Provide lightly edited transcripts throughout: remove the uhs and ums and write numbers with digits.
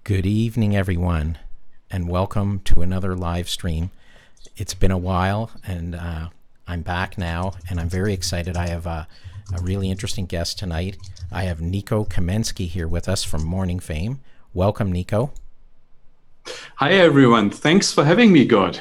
Good evening, everyone, and welcome to another live stream. It's been a while, and I'm back now, and I'm very excited. I have a really interesting guest tonight. I have Nico Kamensky here with us from Morning Fame. Welcome, Nico. Hi, everyone. Thanks for having me, Gord.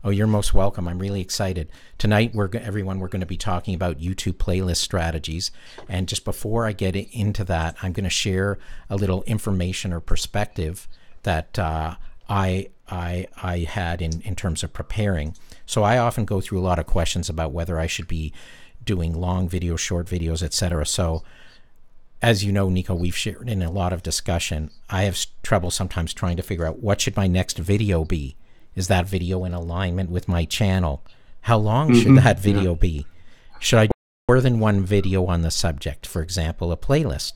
Oh, you're most welcome. I'm really excited. Tonight, we're going to be talking about YouTube playlist strategies. And just before I get into that, I'm going to share a little information or perspective that I had in terms of preparing. So I often go through a lot of questions about whether I should be doing long videos, short videos, etc. So as you know, Nico, we've shared in a lot of discussion. I have trouble sometimes trying to figure out what should my next video be. Is that video in alignment with my channel? How long should that video be? Should I do more than one video on the subject? For example, a playlist.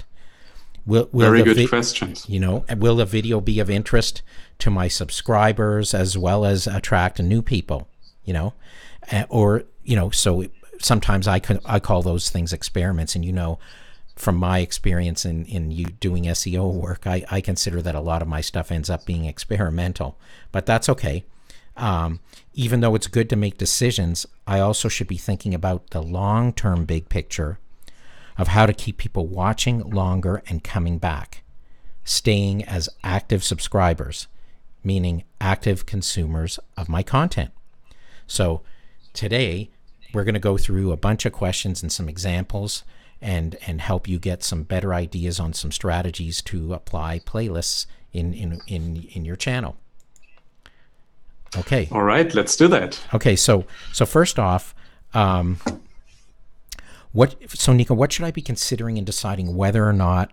Will Very good questions. You know, will a video be of interest to my subscribers as well as attract new people? You know, or you know, so sometimes I call those things experiments, and you know, from my experience in you doing SEO work, I consider that a lot of my stuff ends up being experimental, but that's okay. Even though it's good to make decisions, I also should be thinking about the long-term big picture of how to keep people watching longer and coming back, staying as active subscribers, meaning active consumers of my content. So today, we're going to go through a bunch of questions and some examples and help you get some better ideas on some strategies to apply playlists in your channel. Okay. All right, let's do that. Okay, so first off, Nico, what should I be considering in deciding whether or not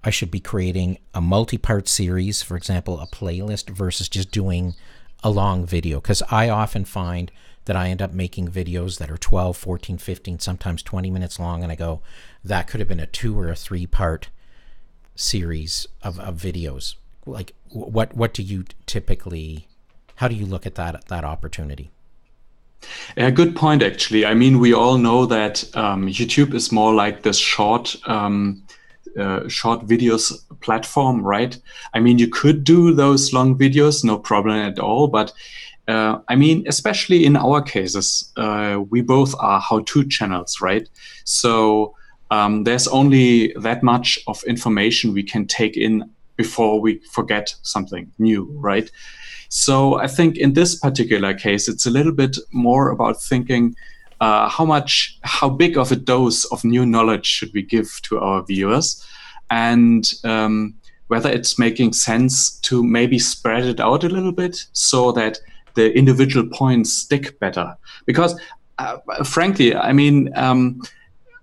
I should be creating a multi-part series, for example, a playlist, versus just doing a long video? Because I often find that I end up making videos that are 12, 14, 15, sometimes 20 minutes long, and I go, that could have been a 2 or a 3-part series of videos. Like, what do you typically, how do you look at that opportunity? A good point, actually. I mean, we all know that YouTube is more like this short videos platform, right? I mean, you could do those long videos, no problem at all, but I mean, especially in our cases, we both are how-to channels, right? So there's only that much of information we can take in before we forget something new, right? So I think in this particular case, it's a little bit more about thinking how big of a dose of new knowledge should we give to our viewers, and whether it's making sense to maybe spread it out a little bit so that the individual points stick better. Because frankly, I mean,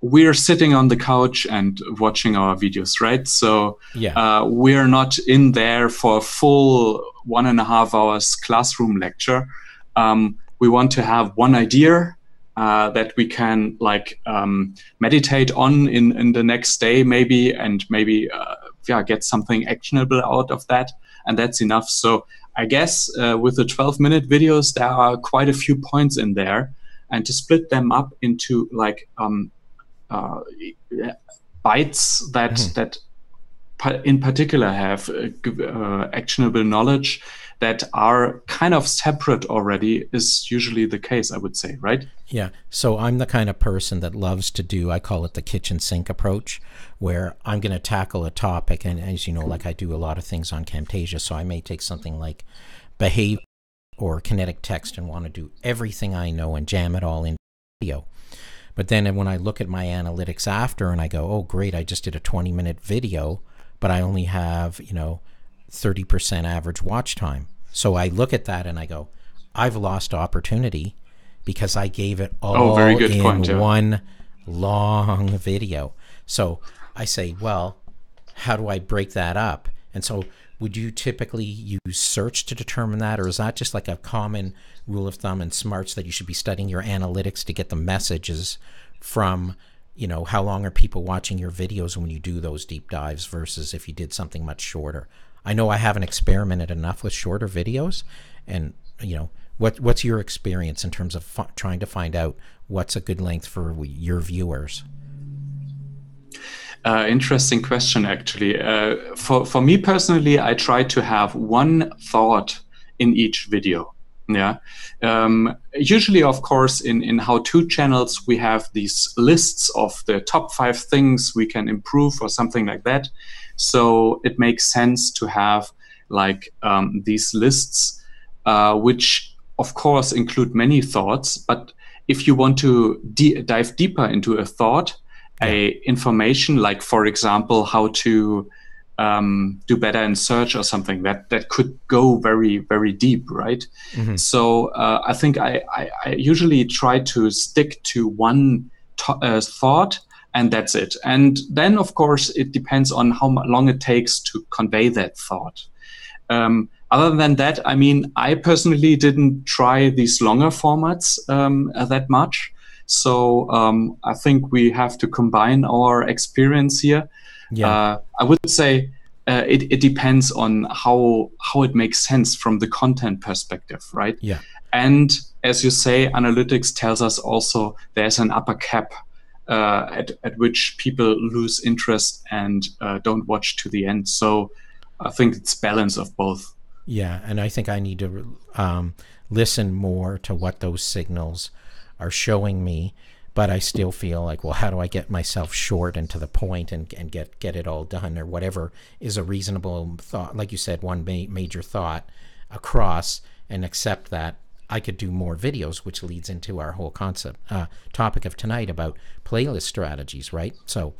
we're sitting on the couch and watching our videos, right? So we're not in there for a full 1.5 hours classroom lecture. We want to have one idea that we can meditate on in the next day maybe, and maybe get something actionable out of that. And that's enough. So I guess with the 12-minute videos, there are quite a few points in there, and to split them up into bites that in particular have actionable knowledge that are kind of separate already is usually the case, I would say, right? Yeah. So I'm the kind of person that loves to do, I call it the kitchen sink approach, where I'm going to tackle a topic. And as you know, like I do a lot of things on Camtasia, so I may take something like behavior or kinetic text and want to do everything I know and jam it all into video. But then when I look at my analytics after and I go, oh, great, I just did a 20-minute video, but I only have, 30% average watch time. So I look at that and I go, I've lost opportunity because I gave it all in one long video. So I say, well, how do I break that up? And so would you typically use search to determine that, or is that just like a common rule of thumb in smarts that you should be studying your analytics to get the messages from, how long are people watching your videos when you do those deep dives versus if you did something much shorter? I know I haven't experimented enough with shorter videos, and what's your experience in terms of trying to find out what's a good length for your viewers? Interesting question, actually. For me personally, I try to have one thought in each video. Yeah. Usually, of course, in how-to channels, we have these lists of the top 5 things we can improve or something like that. So it makes sense to have like these lists, which of course include many thoughts. But if you want to dive deeper into a thought, information like, for example, how to do better in search or something that could go very, very deep, right? So I think I usually try to stick to one thought, and that's it. And then, of course, it depends on how long it takes to convey that thought. Other than that, I mean, I personally didn't try these longer formats that much. So I think we have to combine our experience here. I would say it depends on how it makes sense from the content perspective, right? Yeah. And as you say, analytics tells us also there's an upper cap at which people lose interest and don't watch to the end. So I think it's balance of both. Yeah, and I think I need to listen more to what those signals are showing me, but I still feel like, well, how do I get myself short and to the point and get it all done, or whatever is a reasonable thought, like you said, one major thought across, and accept that I could do more videos, which leads into our whole concept topic of tonight about playlist strategies, right? So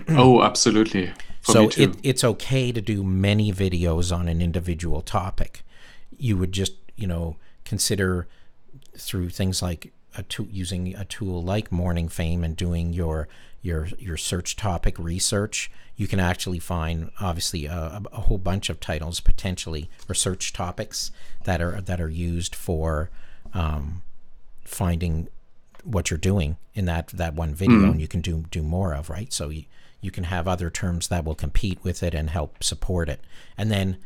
oh, absolutely. So it's okay to do many videos on an individual topic. You would just, consider through things like using a tool like Morning Fame and doing your search topic research. You can actually find, obviously, a whole bunch of titles potentially, or search topics that are used for finding what you're doing in that one video, and you can do more of, right? So you can have other terms that will compete with it and help support it, and then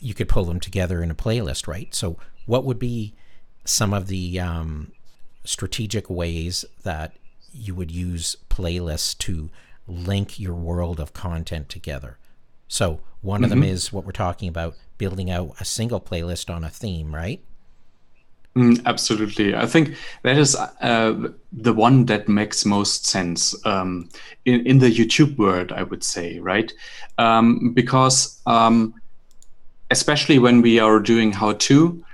you could pull them together in a playlist, right? So what would be some of the strategic ways that you would use playlists to link your world of content together? So one of them is what we're talking about, building out a single playlist on a theme, right? Absolutely. I think that is the one that makes most sense in the YouTube world, I would say, right? Because especially when we are doing how-to,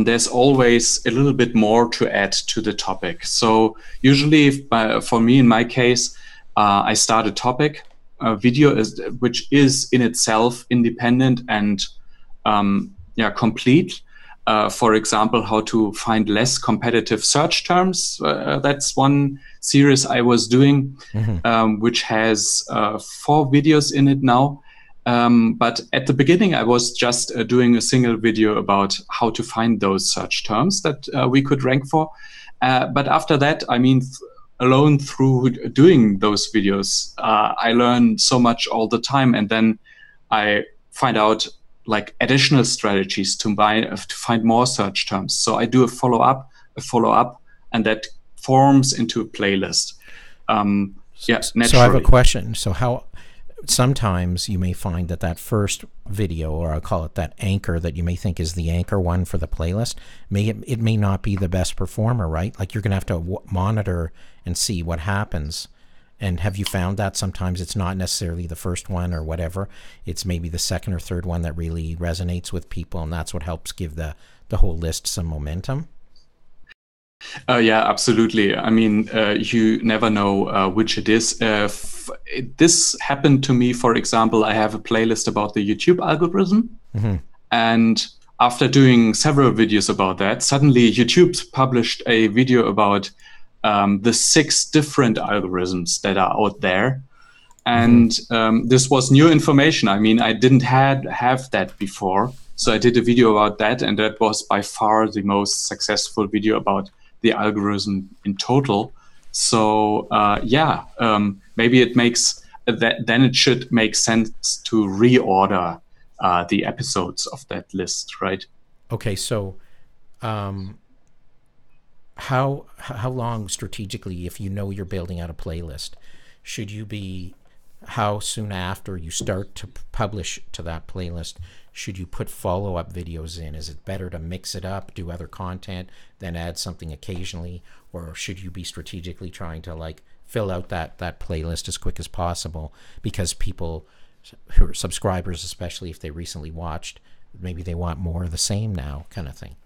there's always a little bit more to add to the topic. So usually, for me, in my case, I start a topic, a video which is in itself independent and complete. For example, how to find less competitive search terms. That's one series I was doing, which has 4 videos in it now. But at the beginning, I was just doing a single video about how to find those search terms that we could rank for. But after that, I mean, alone through doing those videos, I learn so much all the time. And then I find out like additional strategies to find more search terms. So I do a follow-up, and that forms into a playlist. Naturally. So I have a question. So how sometimes you may find that first video, or I'll call it that anchor that you may think is the anchor one for the playlist, it may not be the best performer, right? Like you're going to have to monitor and see what happens. And have you found that sometimes it's not necessarily the first one or whatever, it's maybe the second or third one that really resonates with people, and that's what helps give the whole list some momentum? Yeah, absolutely. I mean, you never know which it is. This happened to me, for example, I have a playlist about the YouTube algorithm. And after doing several videos about that, suddenly YouTube published a video about the 6 different algorithms that are out there. And this was new information. I mean, I didn't have that before. So I did a video about that, and that was by far the most successful video about the algorithm in total. So maybe it makes that, then it should make sense to reorder the episodes of that list, right? Okay, so how long strategically, if you know you're building out a playlist, should you be, how soon after you start to publish to that playlist, should you put follow-up videos in? Is it better to mix it up, do other content, then add something occasionally? Or should you be strategically trying to like fill out that playlist as quick as possible, because people who are subscribers, especially if they recently watched, maybe they want more of the same now, kind of thing?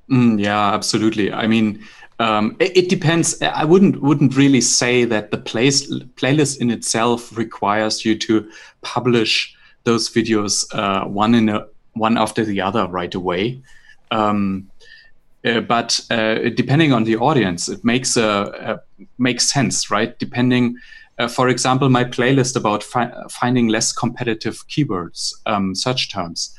Yeah, absolutely. I mean, it depends. I wouldn't really say that the playlist in itself requires you to publish those videos one after the other right away. But depending on the audience, it makes sense, right? Depending, for example, my playlist about finding less competitive keywords, search terms.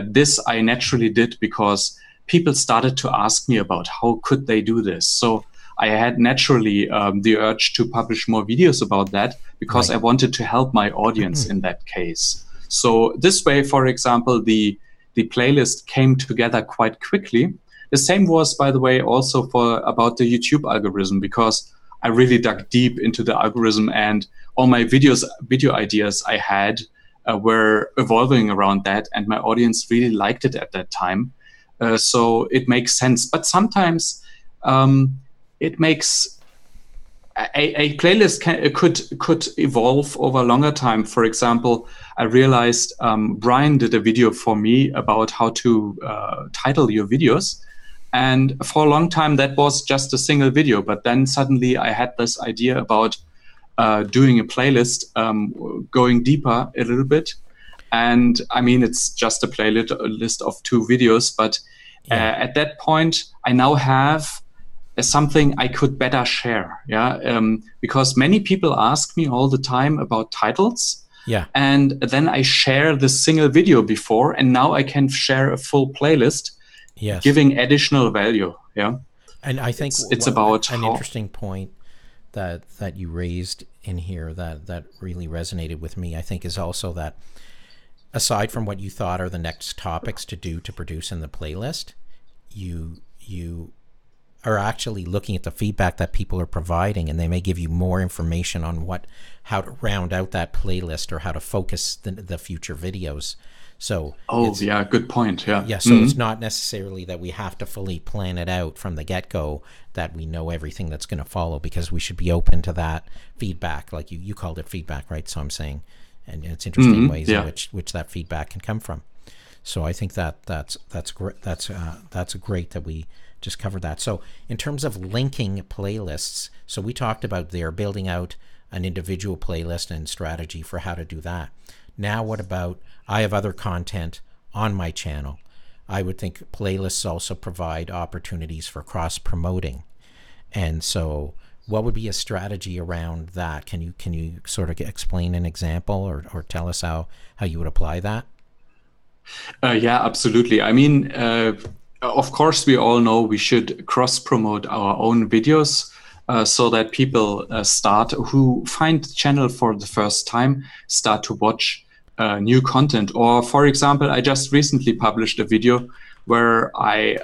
This I naturally did because people started to ask me about how could they do this. So I had naturally the urge to publish more videos about that, because I wanted to help my audience in that case. So this way, for example, the playlist came together quite quickly. The same was, by the way, also about the YouTube algorithm, because I really dug deep into the algorithm, and all my video ideas I had were evolving around that, and my audience really liked it at that time. So it makes sense. But sometimes it makes a playlist could evolve over a longer time. For example, I realized Brian did a video for me about how to title your videos. And for a long time, that was just a single video. But then suddenly I had this idea about doing a playlist, going deeper a little bit. And I mean, it's just a playlist of 2 videos. But at that point, I now have something I could better share. Because many people ask me all the time about titles. And then I share the single video before, and now I can share a full playlist. Giving additional value. And I think it's about an interesting point that you raised in here that really resonated with me, I think, is also that aside from what you thought are the next topics to produce in the playlist, you are actually looking at the feedback that people are providing, and they may give you more information on how to round out that playlist or how to focus the future videos. So good point. So it's not necessarily that we have to fully plan it out from the get-go, that we know everything that's going to follow, because we should be open to that feedback, like you called it feedback, right? So I'm saying, and it's interesting ways in which that feedback can come from. So I think that's great. That's great that we just covered that. So in terms of linking playlists, so we talked about there building out an individual playlist and strategy for how to do that. Now, what about, I have other content on my channel. I would think playlists also provide opportunities for cross-promoting. And so what would be a strategy around that? Can you sort of explain an example or tell us how you would apply that? Absolutely. I mean, of course, we all know we should cross-promote our own videos so that people who find the channel for the first time start to watch new content. Or, for example, I just recently published a video where I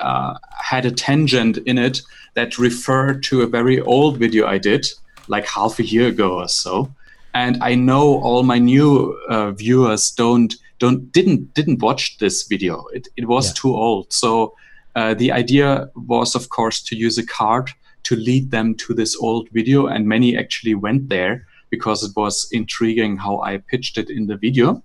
had a tangent in it that referred to a very old video I did, like half a year ago or so. And I know all my new viewers didn't watch this video. It was too old. So the idea was, of course, to use a card to lead them to this old video, and many actually went there because it was intriguing how I pitched it in the video.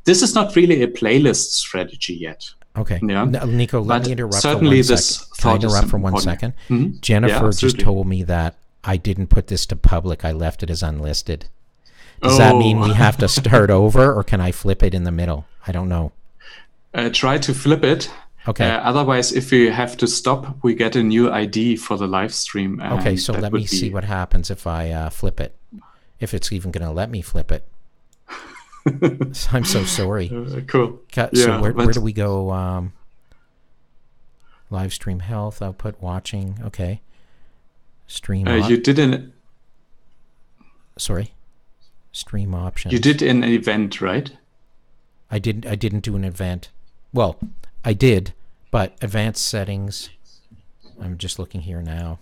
This is not really a playlist strategy yet. Okay. Nico, let me interrupt certainly for 1 second. Can I interrupt for 1 second? Jennifer just told me that I didn't put this to public. I left it as unlisted. Does that mean we have to start over, or can I flip it in the middle? I don't know. Try to flip it. Okay. Otherwise, if we have to stop, we get a new ID for the live stream. Okay, so let me see what happens if I flip it. If it's even going to let me flip it. I'm so sorry. Cool. So where do we go? Live stream health, output, watching. Okay. Stream. You did an. Sorry. Stream options. You did an event, right? I didn't do an event. Well, I did, but advanced settings. I'm just looking here now.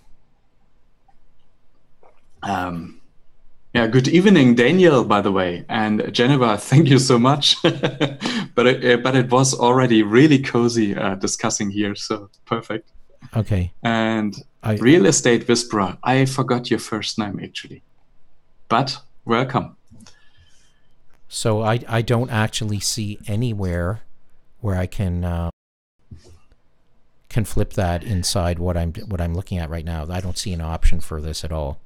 Yeah, good evening, Daniel, by the way, and Geneva. Thank you so much. But it was already really cozy discussing here, so perfect. Okay. And Real Estate Whisperer, I forgot your first name actually, but welcome. So I don't actually see anywhere where I can flip that inside what I'm looking at right now. I don't see an option for this at all.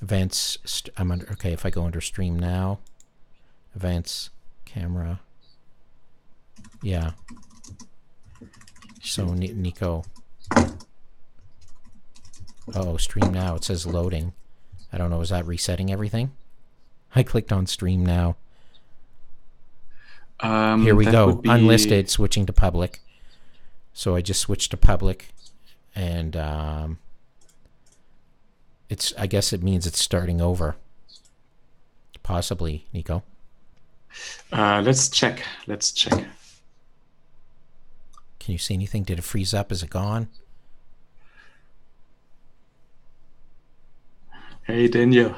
Events. I'm under. Okay, if I go under Stream Now, Events, Camera. Yeah. So Nico. Oh, Stream Now. It says loading. I don't know. Is that resetting everything? I clicked on Stream Now. Here we go. Unlisted, switching to public. So I just switched to public, and I guess it means it's starting over. Possibly, Nico. Let's check. Can you see anything? Did it freeze up? Is it gone? Hey, Daniel.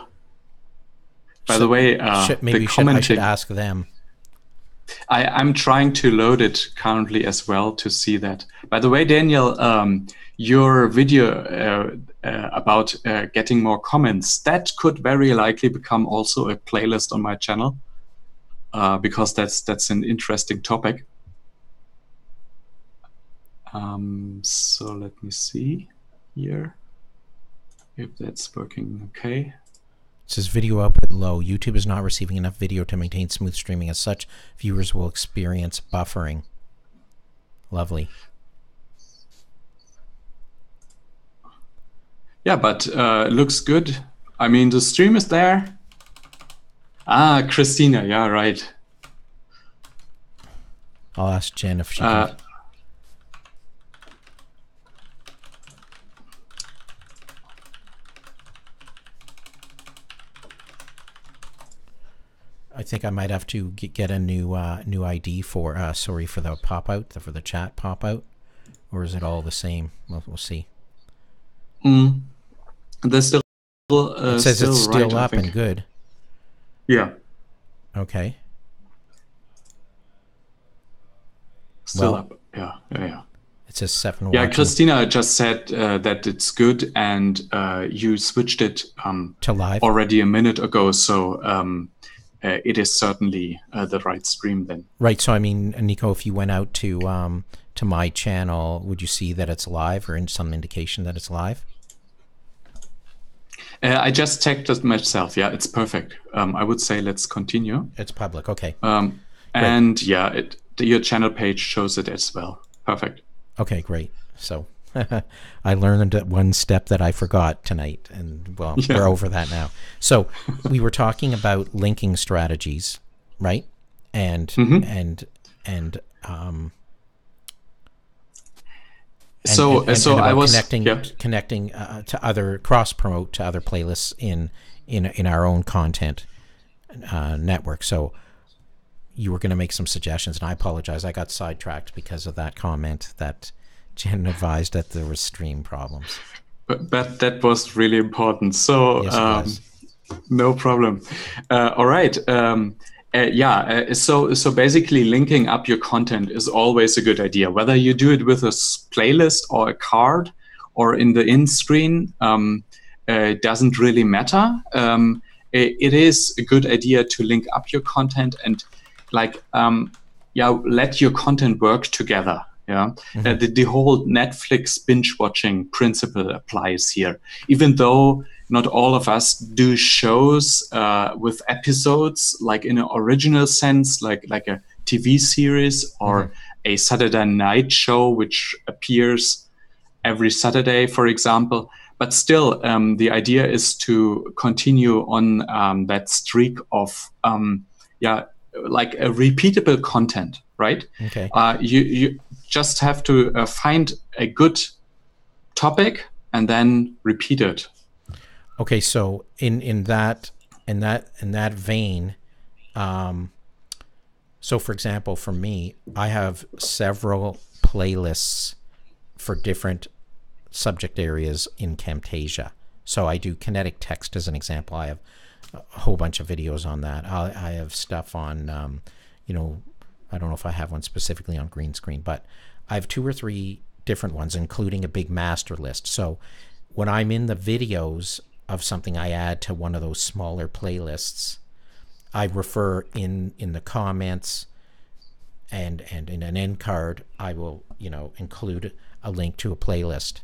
By the way, I should ask them. I'm trying to load it currently as well to see that. By the way, Daniel, your video about getting more comments, that could very likely become also a playlist on my channel, because that's an interesting topic. So let me see here if that's working okay. It says video output low. YouTube is not receiving enough video to maintain smooth streaming. As such, viewers will experience buffering. Lovely. Yeah, but looks good. I mean, the stream is there. Ah, Christina. Yeah, right. I'll ask Jen if she can. I think I might have to get a new ID for sorry for the pop out, for the chat pop out, or is it all the same? We'll see. There's still it says still it's still right, up and good. Yeah. Okay. Still up. Yeah. It says 7. Yeah, Christina just said that it's good, and you switched it to live already a minute ago. So it is certainly the right stream then. Right. So I mean, Nico, if you went out to my channel, would you see that it's live, or in some indication that it's live? I just checked it myself. Yeah, it's perfect. I would say let's continue. It's public. Okay. And yeah, your channel page shows it as well. Perfect. Okay, great. So I learned one step that I forgot tonight, and well, yeah. We're over that now. So we were talking about linking strategies, right? And so I was connecting to other cross promote to other playlists in our own content network. So you were going to make some suggestions, and I apologize. I got sidetracked because of that comment that Jen advised that there were stream problems. But that was really important. So yes, no problem. All right. So basically linking up your content is always a good idea. Whether you do it with a playlist or a card or in the in screen, it doesn't really matter. It is a good idea to link up your content and let your content work together. Yeah, mm-hmm. The whole Netflix binge watching principle applies here. Even though not all of us do shows with episodes like in an original sense, like a TV series or mm-hmm. a Saturday night show which appears every Saturday, for example. But still, the idea is to continue on that streak of like a repeatable content, right? Okay. You just have to find a good topic and then repeat it. Okay, so in that vein, so for example, for me, I have several playlists for different subject areas in Camtasia, So I do kinetic text as an example. I have a whole bunch of videos on that. I have stuff on, you know, I don't know if I have one specifically on green screen, but I have 2 or 3 different ones, including a big master list. So when I'm in the videos of something, I add to one of those smaller playlists. I refer in the comments and in an end card, I will, you know, include a link to a playlist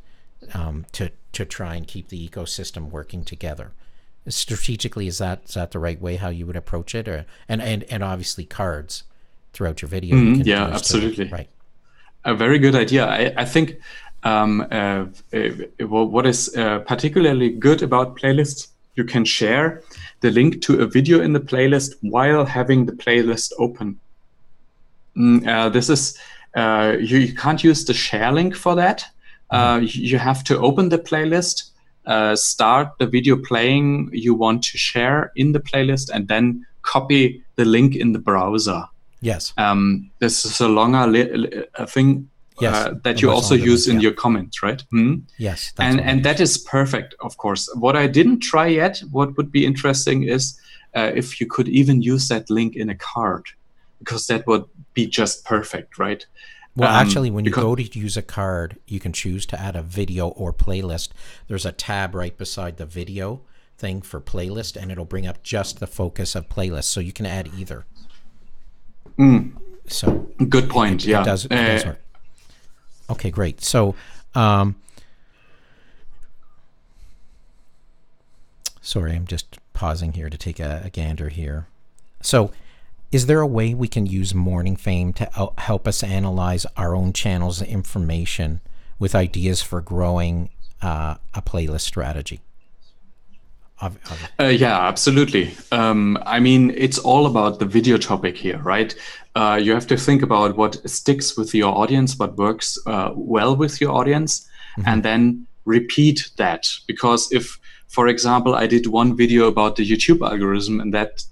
to try and keep the ecosystem working together. Strategically, is that the right way how you would approach it? Or and obviously cards throughout your video. You can Yeah, use absolutely. right. A very good idea. I think what is particularly good about playlists, you can share the link to a video in the playlist while having the playlist open. This is you can't use the share link for that. You have to open the playlist, start the video playing you want to share in the playlist, and then copy the link in the browser. Yes. This is a longer thing that you also use in your comments, right? Yes. And that is perfect, of course. What I didn't try yet, what would be interesting is if you could even use that link in a card, because that would be just perfect, right? Well, actually, when you go to use a card, you can choose to add a video or playlist. There's a tab right beside the video thing for playlist, and it'll bring up just the focus of playlist. So you can add either. So good point. It does work. Okay, great. So, sorry, I'm just pausing here to take a gander here. So, is there a way we can use Morning Fame to help us analyze our own channel's information with ideas for growing a playlist strategy? Yeah, absolutely. I mean, it's all about the video topic here, right? You have to think about what sticks with your audience, what works well with your audience, and then repeat that. Because if, for example, I did one video about the YouTube algorithm and that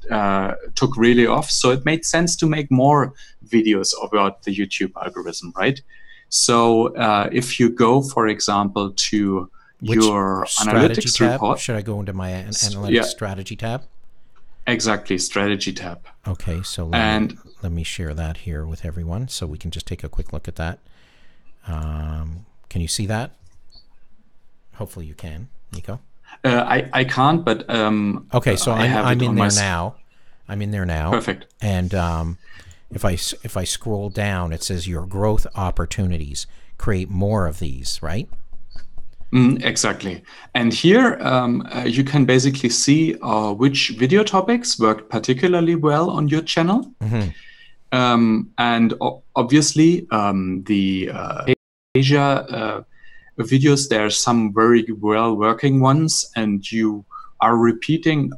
took really off, so it made sense to make more videos about the YouTube algorithm, right? So if you go, for example, to your analytics tab? report. Should I go into my analytics strategy tab? Exactly, strategy tab. Okay, so let me share that here with everyone so we can just take a quick look at that. Can you see that? Hopefully you can, Nico. I can't, but okay, so I'm in there now. I'm in there now. Perfect. And if I scroll down, it says your growth opportunities. Create more of these, right? Exactly. And here you can basically see which video topics worked particularly well on your channel. And obviously the Asia videos, there are some very well working ones, and you are repeating,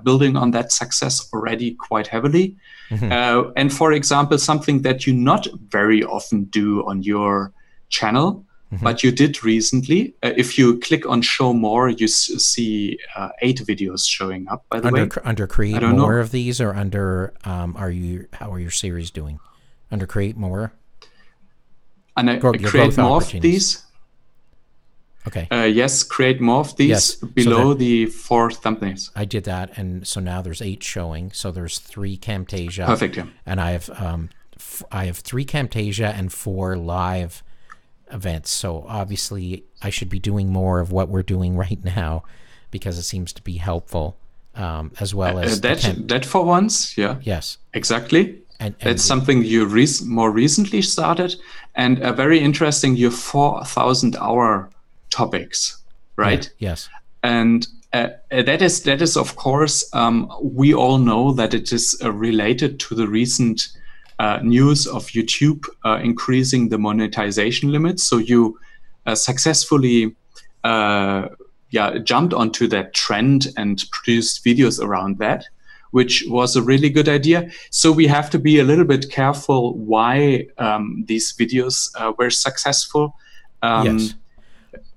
building on that success already quite heavily. And for example, something that you not very often do on your channel, but you did recently. If you click on show more, you see 8 videos showing up, by the way. Under create more of these, or under how are your series doing? Under create more? And create more of these. Okay. Yes, create more of these below the 4 thumbnails. I did that, and so now there's 8 showing. So there's 3 Camtasia. Perfect, yeah. And I have 3 Camtasia and 4 live events. So obviously I should be doing more of what we're doing right now, because it seems to be helpful, as well as that for once. Yeah. Yes. Exactly. And that's something you more recently started, and very interesting. Your 4,000 hour topics, right? Yeah, yes. And that is of course, we all know that it is related to the recent news of YouTube increasing the monetization limits. So you successfully jumped onto that trend and produced videos around that, which was a really good idea. So we have to be a little bit careful why these videos were successful. Yes.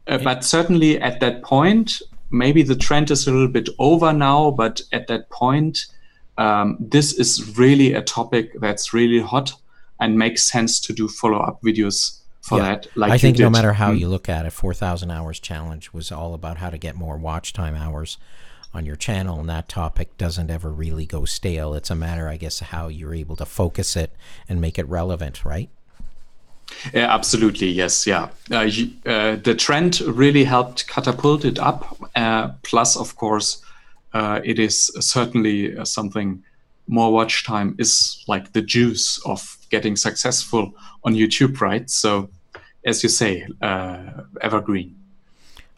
But certainly at that point, maybe the trend is a little bit over now, but at that point, this is really a topic that's really hot and makes sense to do follow-up videos for that. Like I think you no did. matter how you look at it, 4,000 hours challenge was all about how to get more watch time hours on your channel, and that topic doesn't ever really go stale. It's a matter, I guess, of how you're able to focus it and make it relevant, right? Yeah, absolutely. Yes. Yeah. The trend really helped catapult it up. Plus, of course, it is certainly something. More watch time is like the juice of getting successful on YouTube, right? So, as you say, evergreen.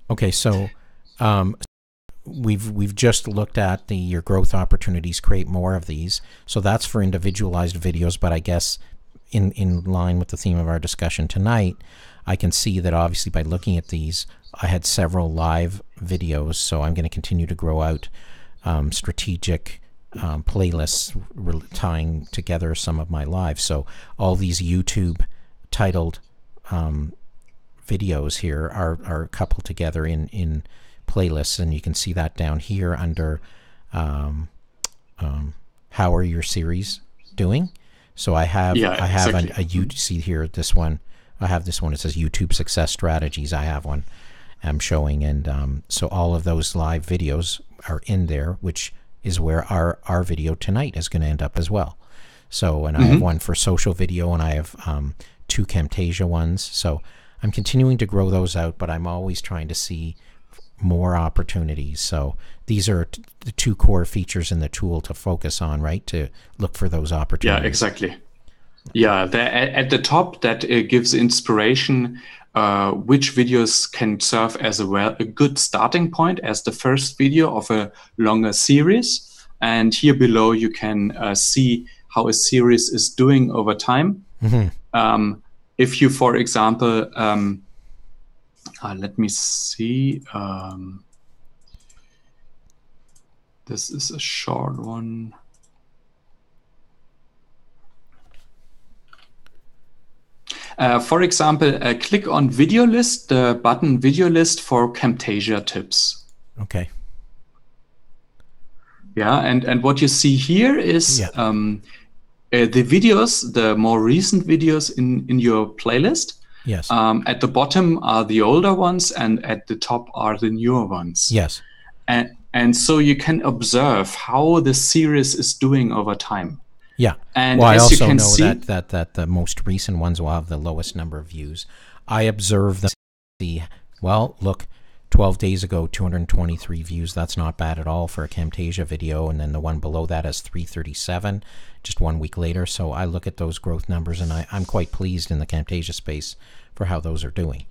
Okay, so we've just looked at your growth opportunities. Create more of these. So that's for individualized videos, but I guess in line with the theme of our discussion tonight, I can see that obviously by looking at these, I had several live videos, so I'm going to continue to grow out strategic playlists tying together some of my lives. So all these YouTube titled videos here are coupled together in playlists, and you can see that down here under how are your series doing. So I have exactly. you see here this one. I have this one. It says YouTube success strategies. I have one I'm showing, and so all of those live videos are in there, which is where our video tonight is going to end up as well. So, and I have one for social video, and I have 2 Camtasia ones. So I'm continuing to grow those out, but I'm always trying to see more opportunities. So these are the 2 core features in the tool to focus on, right? To look for those opportunities. Yeah, exactly. Yeah, at the top, that gives inspiration. Which videos can serve as a good starting point as the first video of a longer series. And here below, you can see how a series is doing over time. If you, for example, let me see. This is a short one. For example, click on video list, the button video list for Camtasia tips. Okay. Yeah, and what you see here is the videos, the more recent videos in your playlist. Yes. At the bottom are the older ones, and at the top are the newer ones. Yes. And so you can observe how the series is doing over time. Yeah. And well, I as also you can know see, that the most recent ones will have the lowest number of views. I observe the well, look, 12 days ago, 223 views. That's not bad at all for a Camtasia video. And then the one below that has 337, just 1 week later. So I look at those growth numbers, and I'm quite pleased in the Camtasia space for how those are doing.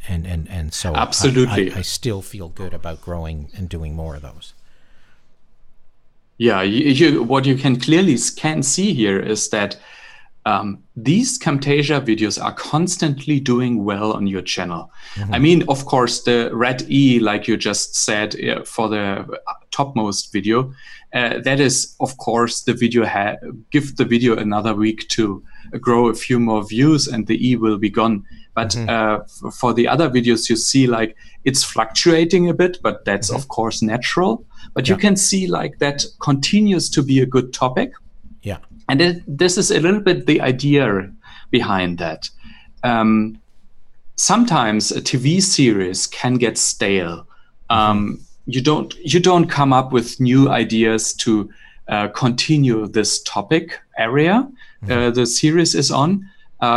And so absolutely, I still feel good about growing and doing more of those. Yeah, what you can clearly see here is that these Camtasia videos are constantly doing well on your channel. I mean, of course, the red E, like you just said, for the topmost video, that is, of course, the video give the video another week to grow a few more views, and the E will be gone. But for the other videos, you see like it's fluctuating a bit, but that's of course natural. But you can see like that continues to be a good topic. Yeah. And this is a little bit the idea behind that. Sometimes a TV series can get stale. You don't come up with new ideas to continue this topic area the series is on.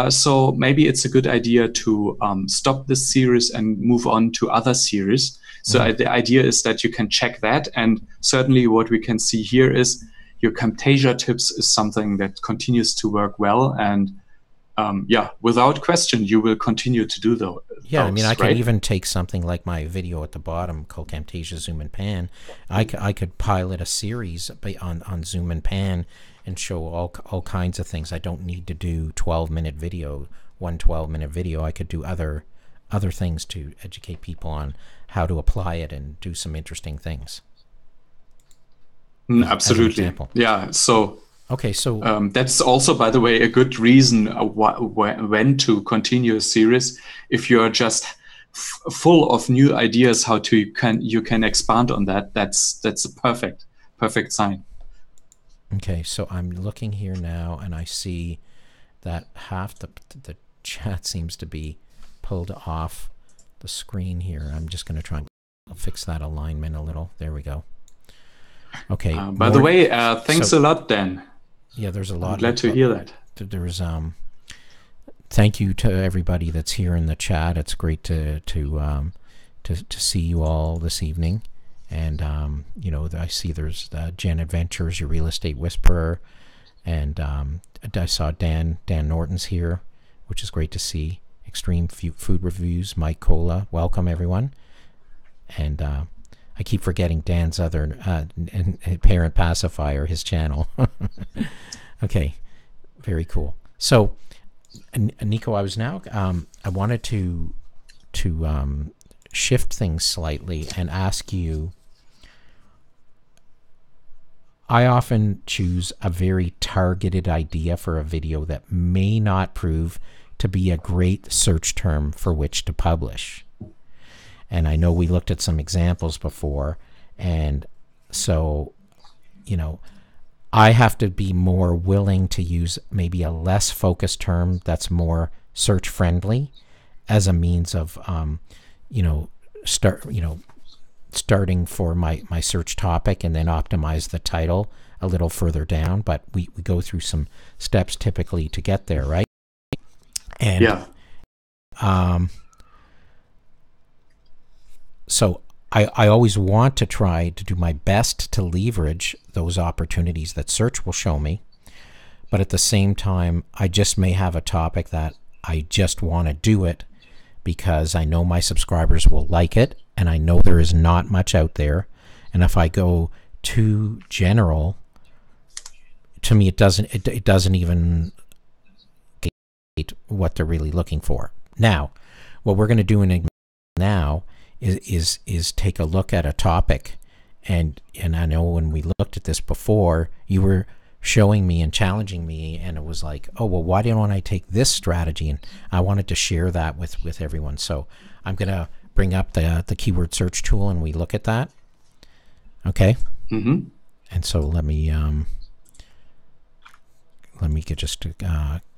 So maybe it's a good idea to stop this series and move on to other series. So the idea is that you can check that, and certainly what we can see here is your Camtasia tips is something that continues to work well, and without question, you will continue to do those. Yeah, I mean, I could even take something like my video at the bottom called Camtasia Zoom and Pan. I could pilot a series on Zoom and Pan and show all kinds of things. I don't need to do 12-minute video, one 12-minute video. I could do other things to educate people on how to apply it and do some interesting things. Absolutely. Yeah. So. Okay, so that's also, by the way, a good reason when to continue a series. If you are just full of new ideas, how you can expand on that. That's a perfect sign. Okay, so I'm looking here now, and I see that half the chat seems to be pulled off the screen here. I'm just going to try and fix that alignment a little. There we go. Okay. By the way, thanks a lot, Dan. Yeah, there's a lot. I'm glad to hear that. There's thank you to everybody that's here in the chat. It's great to see you all this evening. And you know, I see there's Jen Adventures, your real estate whisperer, and I saw Dan Norton's here, which is great to see. Extreme Food Reviews, Mike Cola, welcome everyone. And I keep forgetting Dan's other parent pacifier, his channel. Okay, very cool. So, Nico, I was now I wanted to shift things slightly and ask you. I often choose a very targeted idea for a video that may not prove to be a great search term for which to publish. And I know we looked at some examples before, and so, you know, I have to be more willing to use maybe a less focused term that's more search friendly as a means of, you know, starting for my search topic and then optimize the title a little further down. But we go through some steps typically to get there, right? And yeah. So I always want to try to do my best to leverage those opportunities that search will show me. But at the same time, I just may have a topic that I just want to do it because I know my subscribers will like it, and I know there is not much out there. And if I go too general, to me it doesn't even get what they're really looking for. Now, what we're going to do now is take a look at a topic, and I know when we looked at this before, you were showing me and challenging me, and it was like, oh well, why don't I take this strategy? And I wanted to share that with everyone. So I'm gonna bring up the keyword search tool and we look at that. Okay. Mm-hmm. And so let me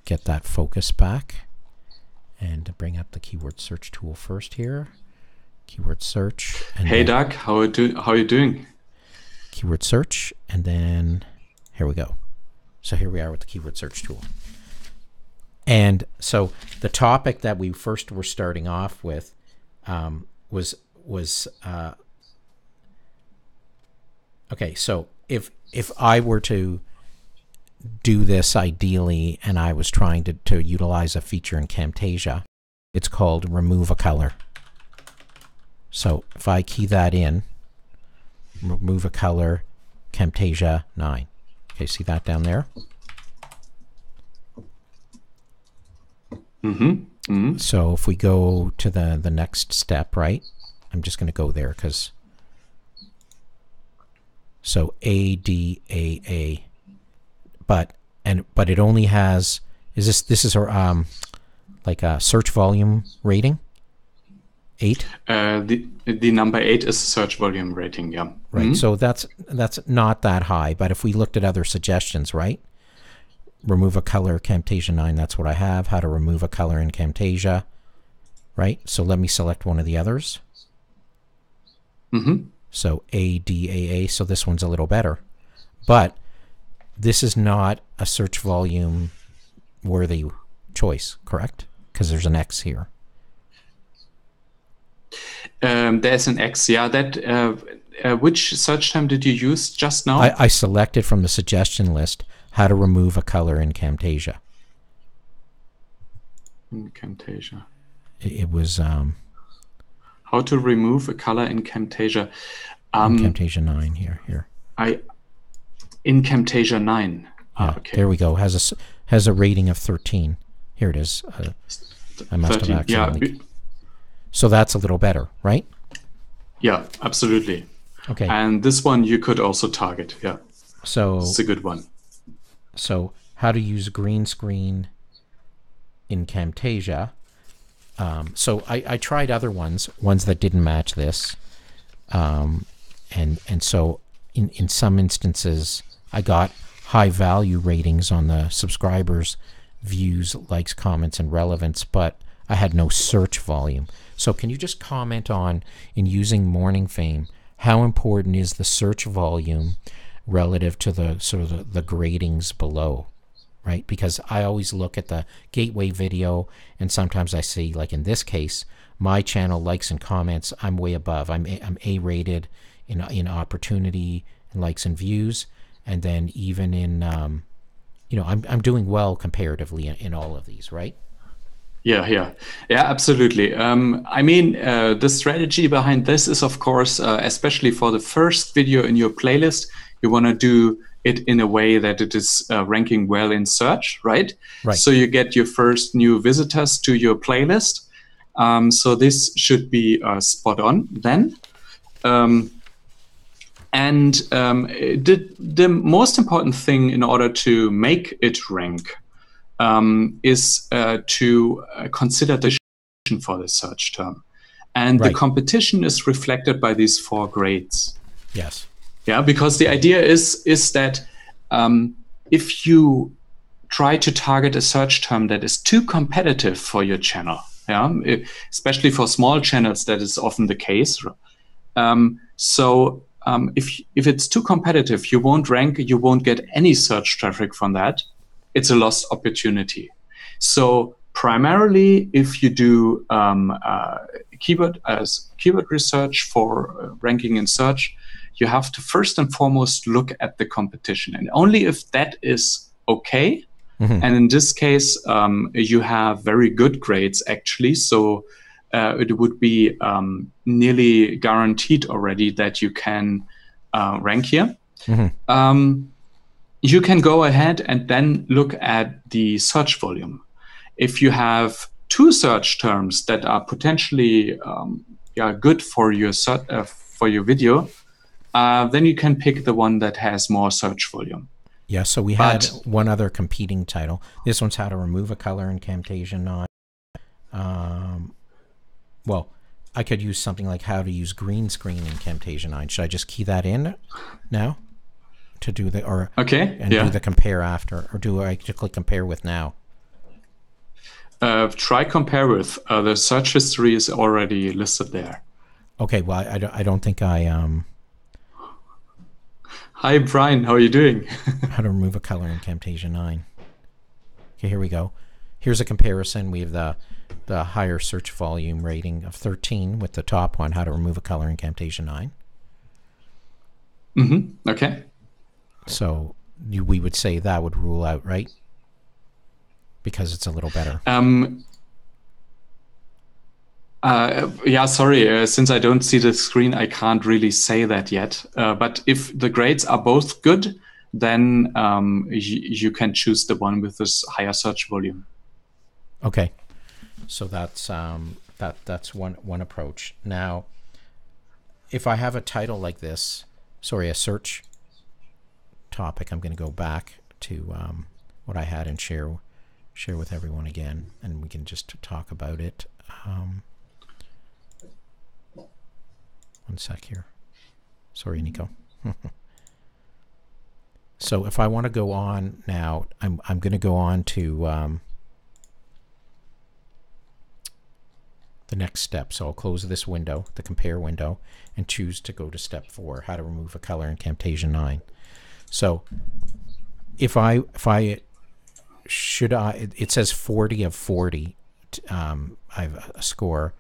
get that focus back and bring up the keyword search tool first here. Keyword search. And hey Doug, how are you doing? Keyword search, and then here we go. So here we are with the keyword search tool. And so the topic that we first were starting off with was okay. So if I were to do this ideally, and I was trying to utilize a feature in Camtasia, it's called remove a color. So if I key that in, remove a color, Camtasia 9. Okay, see that down there? Mm-hmm. Mm-hmm. So if we go to the next step, right? I'm just going to go there because, so ADAA, but it only has, this is our like a search volume rating? 8? The number 8 is search volume rating, yeah. Right. Mm-hmm. So that's not that high, but if we looked at other suggestions, right? Remove a color, Camtasia 9, that's what I have. How to remove a color in Camtasia, right? So let me select one of the others. Mm-hmm. So ADAA, so this one's a little better. But this is not a search volume worthy choice, correct? Because there's an X here. There's an X, yeah. That which search term did you use just now? I selected from the suggestion list how to remove a color in Camtasia. In Camtasia. It was how to remove a color in Camtasia. In Camtasia 9 here. In Camtasia 9. Yeah, okay. There we go. Has a rating of 13. Here it is. I must 13, have accidentally. yeah. So that's a little better, right? Yeah, absolutely. Okay. And this one you could also target. Yeah. So it's a good one. So how to use green screen in Camtasia. So I tried other ones that didn't match this. And so in some instances I got high value ratings on the subscribers views, likes, comments, and relevance, but I had no search volume. So can you just comment on, in using Morning Fame, how important is the search volume relative to the sort of the gradings below, right? Because I always look at the gateway video, and sometimes I see, like in this case, my channel likes and comments, I'm way above. I'm A-rated in opportunity and likes and views, and then even in I'm doing well comparatively in all of these, right? Yeah, absolutely. I mean, the strategy behind this is, of course, especially for the first video in your playlist, you want to do it in a way that it is ranking well in search, right? Right. So you get your first new visitors to your playlist. So this should be spot on then. The most important thing in order to make it rank is to consider the competition for the search term. And Right. the competition is reflected by these 4 grades. Yes. Yeah, because the idea is that if you try to target a search term that is too competitive for your channel, especially for small channels, that is often the case. If it's too competitive, you won't rank, you won't get any search traffic from that. It's a lost opportunity. So primarily, if you do keyword research for ranking in search, you have to first and foremost look at the competition. And only if that is okay, and in this case, you have very good grades, actually. So it would be nearly guaranteed already that you can rank here. You can go ahead and then look at the search volume. If you have 2 search terms that are potentially good for your video, then you can pick the one that has more search volume. Yeah, so we had one other competing title. This one's how to remove a color in Camtasia 9. Well, I could use something like how to use green screen in Camtasia 9. Should I just key that in now to do the do the compare after, or do I just click compare with now? Try compare with. The search history is already listed there. Okay, well, I don't think I Hi, Brian. How are you doing? How to remove a color in Camtasia 9. Okay, here we go. Here's a comparison. We have the higher search volume rating of 13 with the top one, how to remove a color in Camtasia 9. Okay. So we would say that would rule out, right? Because it's a little better. Sorry. Since I don't see the screen, I can't really say that yet. But if the grades are both good, then you can choose the one with this higher search volume. Okay. So that's one approach. Now, if I have a title like this, a search topic, I'm going to go back to what I had and share with everyone again, and we can just talk about it. One sec here. Sorry, Nico. So if I want to go on now, I'm going to go on to the next step. So I'll close this window, the compare window, and choose to go to step 4, how to remove a color in Camtasia 9. So it says 40 of 40. I have a score.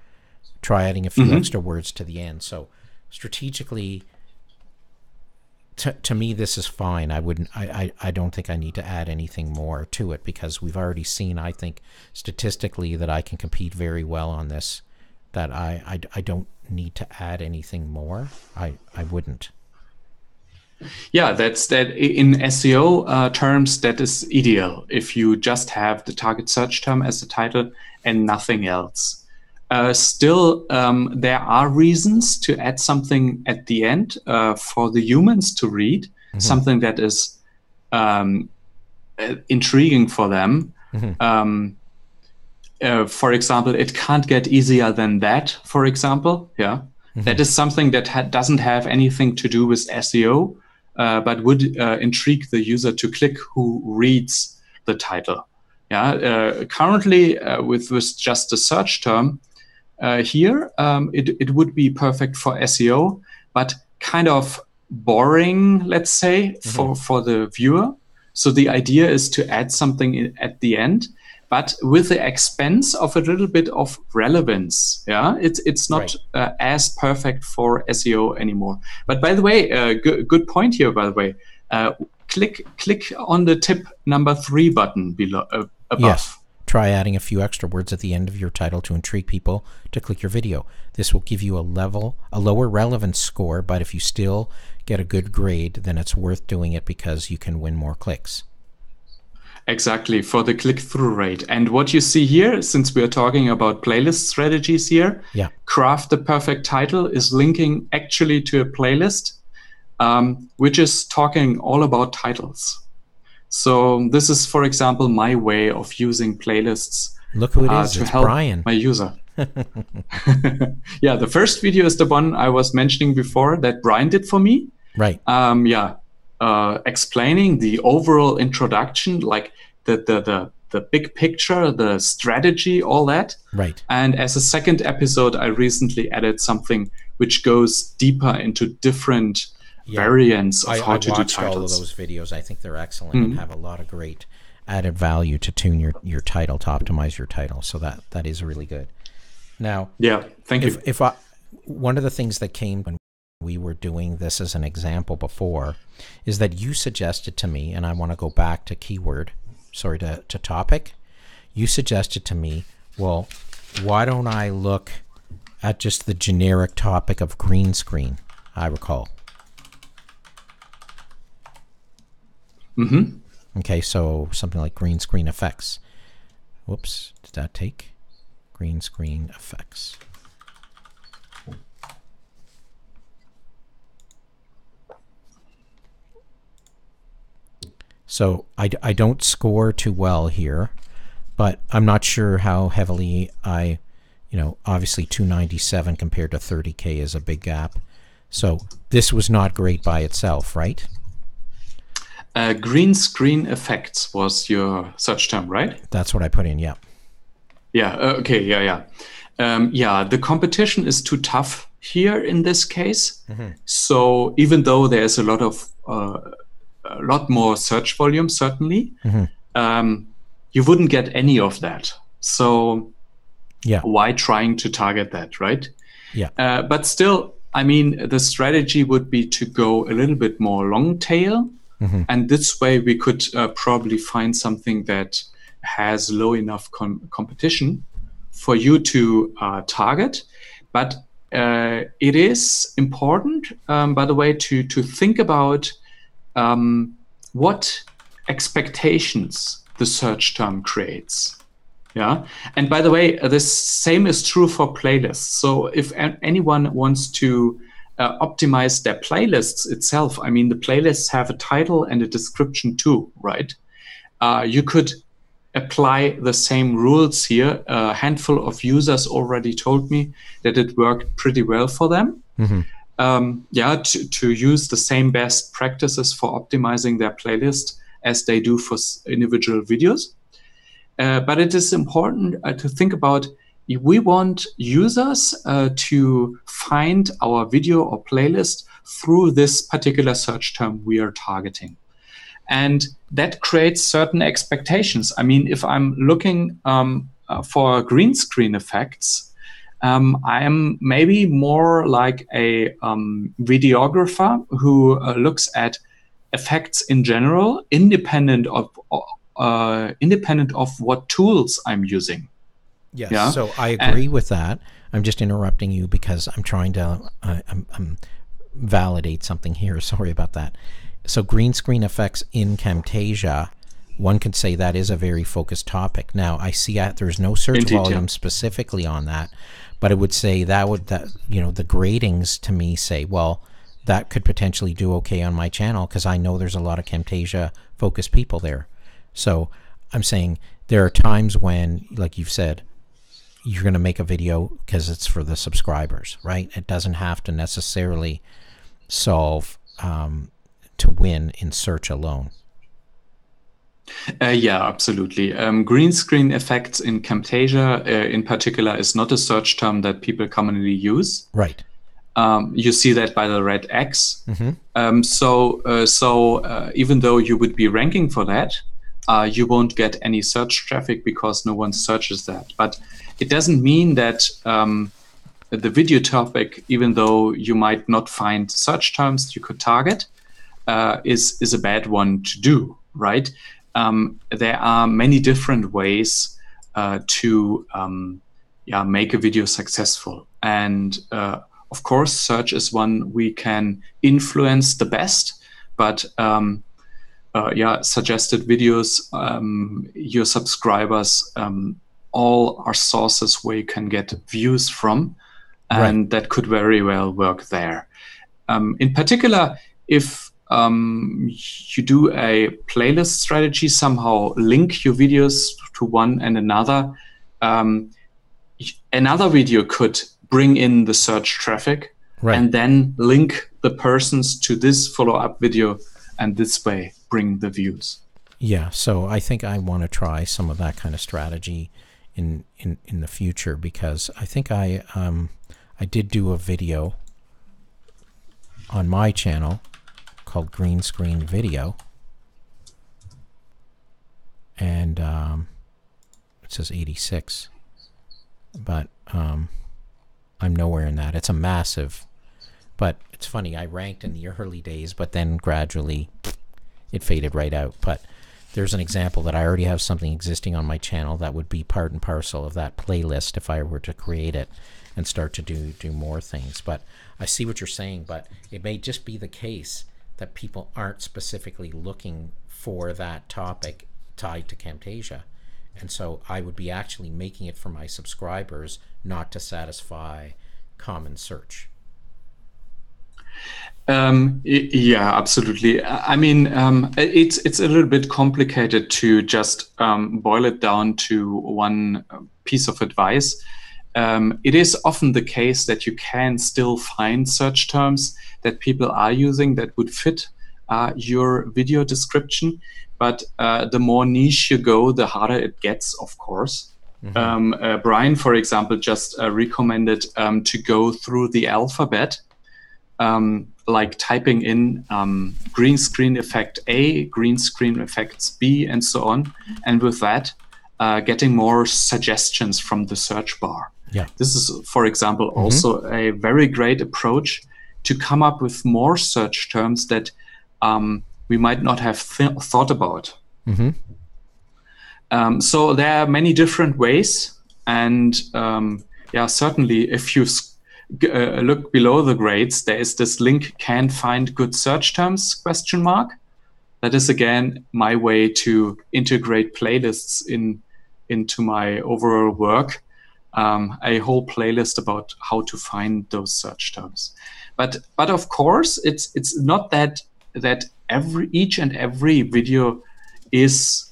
Try adding a few extra words to the end. So strategically, to me, this is fine. I don't think I need to add anything more to it, because we've already seen, I think, statistically, that I can compete very well on this, that I don't need to add anything more. I wouldn't. Yeah, that's that. In SEO terms, that is ideal if you just have the target search term as the title and nothing else. Still, there are reasons to add something at the end for the humans to read, something that is intriguing for them. For example, it can't get easier than that, for example. Yeah, that is something that doesn't have anything to do with SEO, but would intrigue the user to click who reads the title. Yeah, currently with just the search term here, it would be perfect for SEO, but kind of boring, let's say, for the viewer. So the idea is to add something at the end, but with the expense of a little bit of relevance. Yeah, it's not as perfect for SEO anymore. But by the way, good point here. By the way, click on the tip number 3 button below above. Yes. Try adding a few extra words at the end of your title to intrigue people to click your video. This will give you a lower relevance score, but if you still get a good grade, then it's worth doing it because you can win more clicks. Exactly, for the click-through rate. And what you see here, since we are talking about playlist strategies here, Craft the Perfect Title is linking actually to a playlist, which is talking all about titles. So this is, for example, my way of using playlists. Look who it is, to it's help Brian. My user. Yeah, the first video is the one I was mentioning before that Brian did for me. Right. Explaining the overall introduction, like the big picture, the strategy, all that. Right. And as a second episode, I recently added something which goes deeper into different variants of how to do titles. I watched all of those videos. I think they're excellent and have a lot of great added value to tune your title, to optimize your title. So that is really good. Now, thank you. If one of the things that came when we were doing this as an example before is that you suggested to me, and I want to go back to to topic. You suggested to me, well, why don't I look at just the generic topic of green screen, I recall. Okay, so something like green screen effects. Whoops, did that take? Green screen effects. So I don't score too well here, but I'm not sure how heavily obviously 297 compared to 30K is a big gap. So this was not great by itself, right? Green screen effects was your search term, right? That's what I put in, yeah. Yeah, okay, the competition is too tough here in this case. So even though there's a lot more search volume, certainly, you wouldn't get any of that. So why trying to target that, right? Yeah. But still, I mean, the strategy would be to go a little bit more long tail. And this way we could probably find something that has low enough competition for you to target. But it is important, by the way, to think about what expectations the search term creates. Yeah. And by the way, this same is true for playlists. So if anyone wants to optimize their playlists itself, I mean, the playlists have a title and a description too, right? You could apply the same rules here. A handful of users already told me that it worked pretty well for them. To use the same best practices for optimizing their playlist as they do for individual videos. But it is important to think about, we want users to find our video or playlist through this particular search term we are targeting. And that creates certain expectations. I mean, if I'm looking for green screen effects, I am maybe more like a videographer who looks at effects in general, independent of what tools I'm using. Yes, yeah? So I agree with that. I'm just interrupting you because I'm trying to validate something here. Sorry about that. So green screen effects in Camtasia, one could say that is a very focused topic. Now I see there's no search volume specifically on that, but it would say the gradings to me say, well, that could potentially do okay on my channel because I know there's a lot of Camtasia focused people there. So I'm saying there are times when, like you've said, you're going to make a video because it's for the subscribers, right? It doesn't have to necessarily solve to win in search alone. Yeah, absolutely. Green screen effects in Camtasia, in particular, is not a search term that people commonly use. Right. You see that by the red X. Mm-hmm. So even though you would be ranking for that, you won't get any search traffic because no one searches that. But it doesn't mean that the video topic, even though you might not find search terms you could target, is a bad one to do, right? There are many different ways to make a video successful. And of course, search is one we can influence the best, but suggested videos, your subscribers, all are sources where you can get views from, and that could very well work there. In particular, if you do a playlist strategy, somehow link your videos to one and another, another video could bring in the search traffic, and then link the persons to this follow-up video, and this way bring the views. Yeah, so I think I want to try some of that kind of strategy in the future, because I think I did do a video on my channel called Green Screen Video, and it says 86, but I'm nowhere in that. It's a massive, but it's funny, I ranked in the early days, but then gradually it faded right out. But there's an example that I already have something existing on my channel that would be part and parcel of that playlist if I were to create it and start to do more things. But I see what you're saying, but it may just be the case that people aren't specifically looking for that topic tied to Camtasia. And so I would be actually making it for my subscribers, not to satisfy common search. Yeah, absolutely. I mean, it's a little bit complicated to just boil it down to one piece of advice. It is often the case that you can still find search terms that people are using that would fit your video description. But the more niche you go, the harder it gets, of course. Mm-hmm. Brian, for example, just recommended to go through the alphabet, like typing in green screen effect A, green screen effects B, and so on. And with that, getting more suggestions from the search bar. Yeah. This is, for example, also a very great approach to come up with more search terms that we might not have thought about. Mm-hmm. So there are many different ways. And certainly if you look below the grades, there is this link, can find good search terms, ? That is, again, my way to integrate playlists into my overall work. A whole playlist about how to find those search terms. But of course, it's not that each and every video is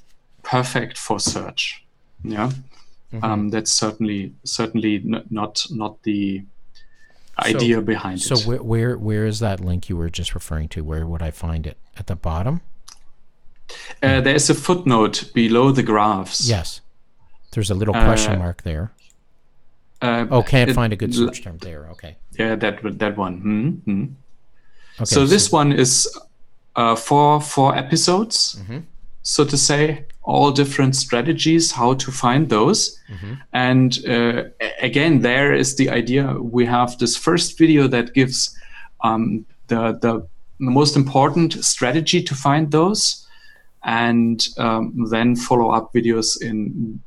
perfect for search. Yeah, that's certainly not the idea behind it. So where is that link you were just referring to? Where would I find it? At the bottom? There's a footnote below the graphs. Yes, there's a little question mark there. Can't find a good search term there. Okay. Yeah, that one. Mm-hmm. Okay, so this one is four episodes, so to say, all different strategies, how to find those. And again, there is the idea. We have this first video that gives the most important strategy to find those, and then follow-up videos in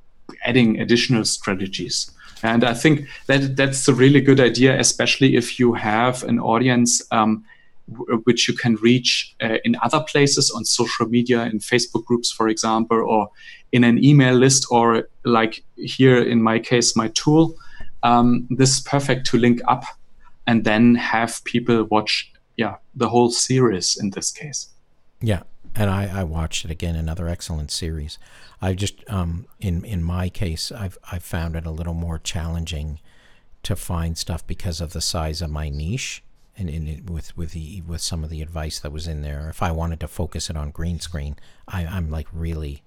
adding additional strategies. And I think that's a really good idea, especially if you have an audience which you can reach in other places on social media, in Facebook groups, for example, or in an email list, or like here in my case, my tool. This is perfect to link up and then have people watch the whole series in this case. Yeah. And I watched it again, another excellent series. I just, in my case, I've found it a little more challenging to find stuff because of the size of my niche, and with some of the advice that was in there. If I wanted to focus it on green screen, I'm like really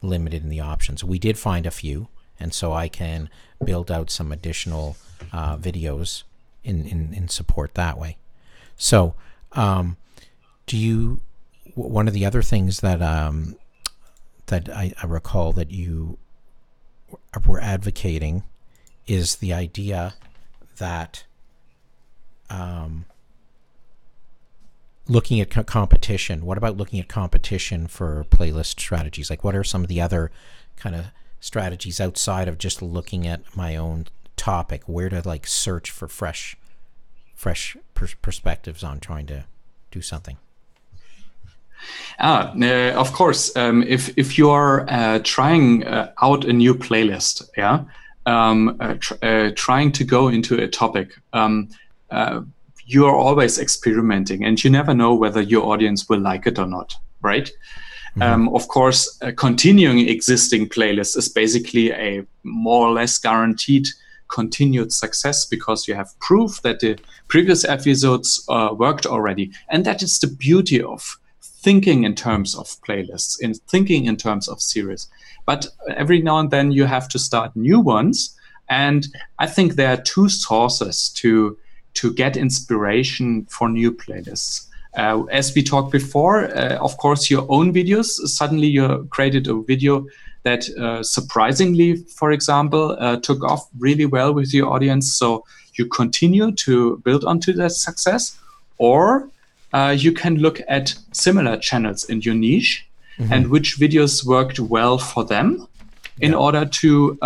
limited in the options. We did find a few, and so I can build out some additional videos in support that way. So one of the other things that that I recall that you were advocating is the idea that looking at competition. What about looking at competition for playlist strategies? Like, what are some of the other kind of strategies outside of just looking at my own topic? Where to like search for fresh perspectives on trying to do something? Of course, if you are trying out a new playlist, trying to go into a topic, you are always experimenting, and you never know whether your audience will like it or not, right? Of course, continuing existing playlists is basically a more or less guaranteed continued success, because you have proof that the previous episodes worked already. And that is the beauty of thinking in terms of playlists, in thinking in terms of series. But every now and then you have to start new ones. And I think there are two sources to get inspiration for new playlists. As we talked before, of course, your own videos. Suddenly you created a video that surprisingly, for example, took off really well with your audience. So you continue to build onto that success. Or you can look at similar channels in your niche and which videos worked well for them in order to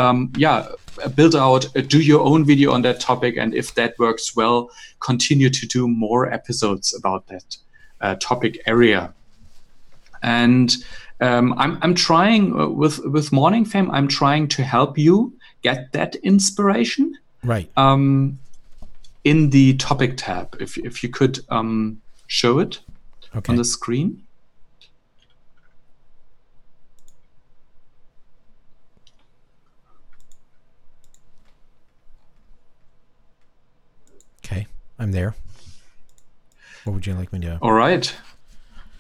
build out, do your own video on that topic. And if that works well, continue to do more episodes about that topic area. And I'm trying with Morning Fame, I'm trying to help you get that inspiration. Right. In the topic tab, if you could show it on the screen. Okay, I'm there. What would you like me to do? All right.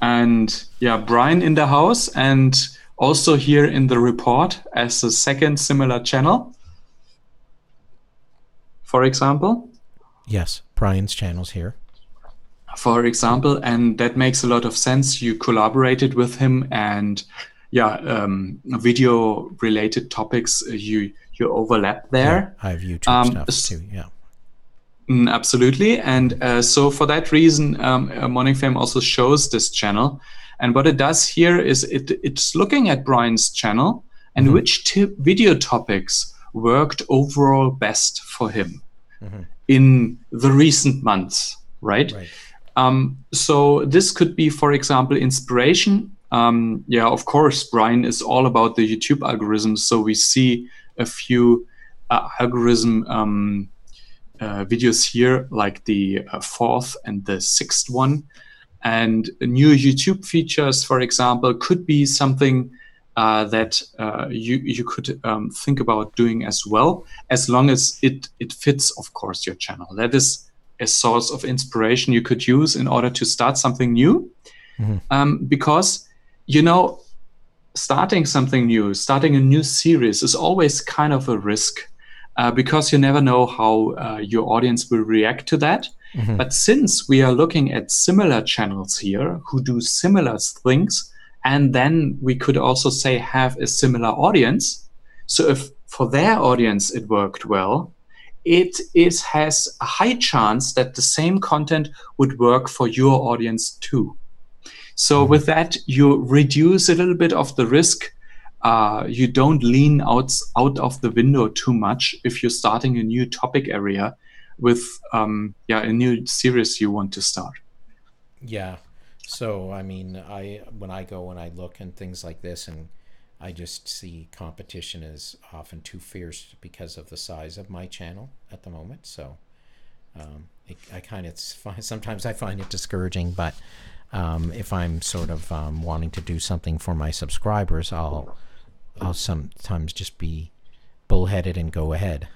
And yeah, Brian in the house, and also here in the report as a second similar channel, for example. Yes, Brian's channel's here. For example, and that makes a lot of sense. You collaborated with him, and video related topics, you overlap there. Yeah, I have YouTube stuff too, yeah. Absolutely. And so for that reason, Morning Fame also shows this channel. And what it does here is it's looking at Brian's channel and which video topics worked overall best for him in the recent months, right? So this could be, for example, inspiration. Of course, Brian is all about the YouTube algorithms. So we see a few algorithm videos here, like the fourth and the sixth one. And new YouTube features, for example, could be something that you could think about doing as well, as long as it fits, of course, your channel. That is a source of inspiration you could use in order to start something new. Because, starting something new, starting a new series is always kind of a risk. Because you never know how your audience will react to that. But since we are looking at similar channels here who do similar things, and then we could also say have a similar audience. So if for their audience it worked well, it has a high chance that the same content would work for your audience too. So with that, you reduce a little bit of the risk. You don't lean out of the window too much if you're starting a new topic area with a new series you want to start. Yeah. So I mean, when I go and I look and things like this, and I just see competition is often too fierce because of the size of my channel at the moment. So sometimes I find it discouraging, but if I'm sort of wanting to do something for my subscribers, I'll sometimes just be bullheaded and go ahead.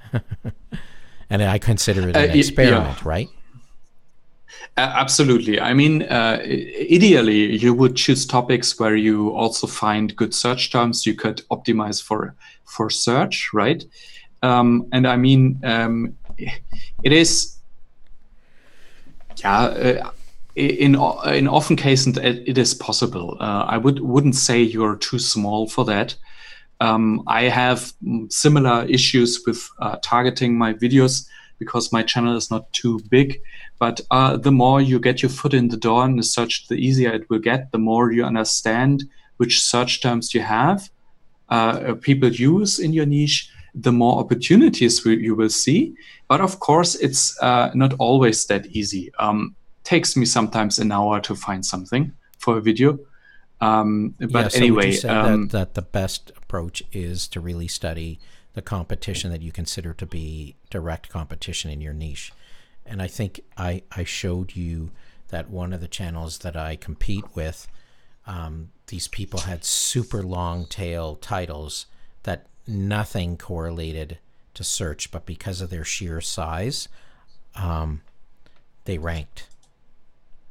And I consider it an experiment, right? Absolutely. I mean, ideally, you would choose topics where you also find good search terms you could optimize for search, right? And I mean, it is, yeah. In often cases, it is possible. I wouldn't say you're too small for that. I have similar issues with targeting my videos because my channel is not too big. But the more you get your foot in the door in the search, the easier it will get. The more you understand which search terms you have, people use in your niche, the more opportunities you will see. But of course, it's not always that easy. Takes me sometimes an hour to find something for a video. But So would anyway, you say that the best approach is to really study the competition that you consider to be direct competition in your niche? And I think I showed you that one of the channels that I compete with, these people had super long tail titles that nothing correlated to search, but because of their sheer size, they ranked.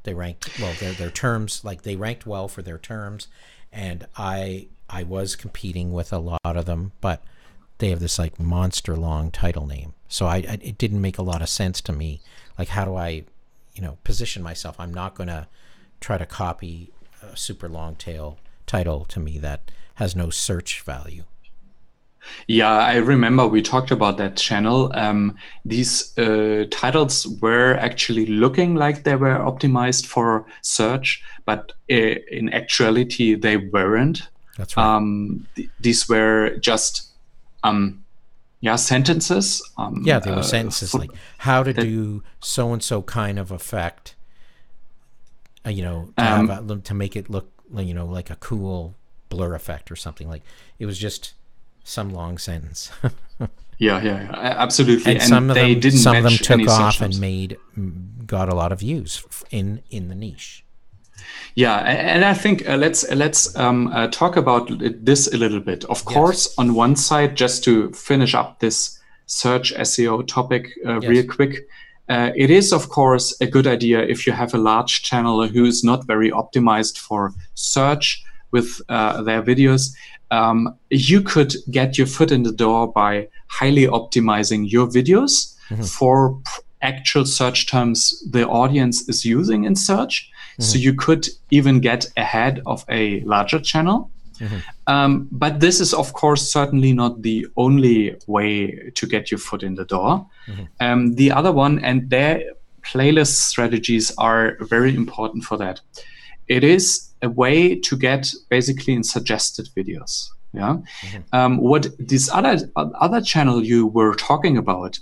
They ranked well. Their terms, like they ranked well for their terms, and I was competing with a lot of them, but they have this like monster long title name. So it didn't make a lot of sense to me. Like, how do I, position myself? I'm not going to try to copy a super long tail title to me that has no search value. Yeah, I remember we talked about that channel. These titles were actually looking like they were optimized for search, but in actuality, they weren't. That's right. These were just sentences. Yeah, they were sentences like how to do so and so kind of effect. To make it look, like a cool blur effect or something. Like it was just some long sentence. Yeah, absolutely. And some of them took off and got a lot of views in the niche. Yeah, and I think let's talk about this a little bit. Of course, on one side, just to finish up this search SEO topic real quick, it is of course a good idea if you have a large channel who is not very optimized for search with their videos. You could get your foot in the door by highly optimizing your videos for actual search terms the audience is using in search. So you could even get ahead of a larger channel. But this is, of course, certainly not the only way to get your foot in the door. The other one, and their playlist strategies are very important for that. It is a way to get basically in suggested videos. Yeah. What this other channel you were talking about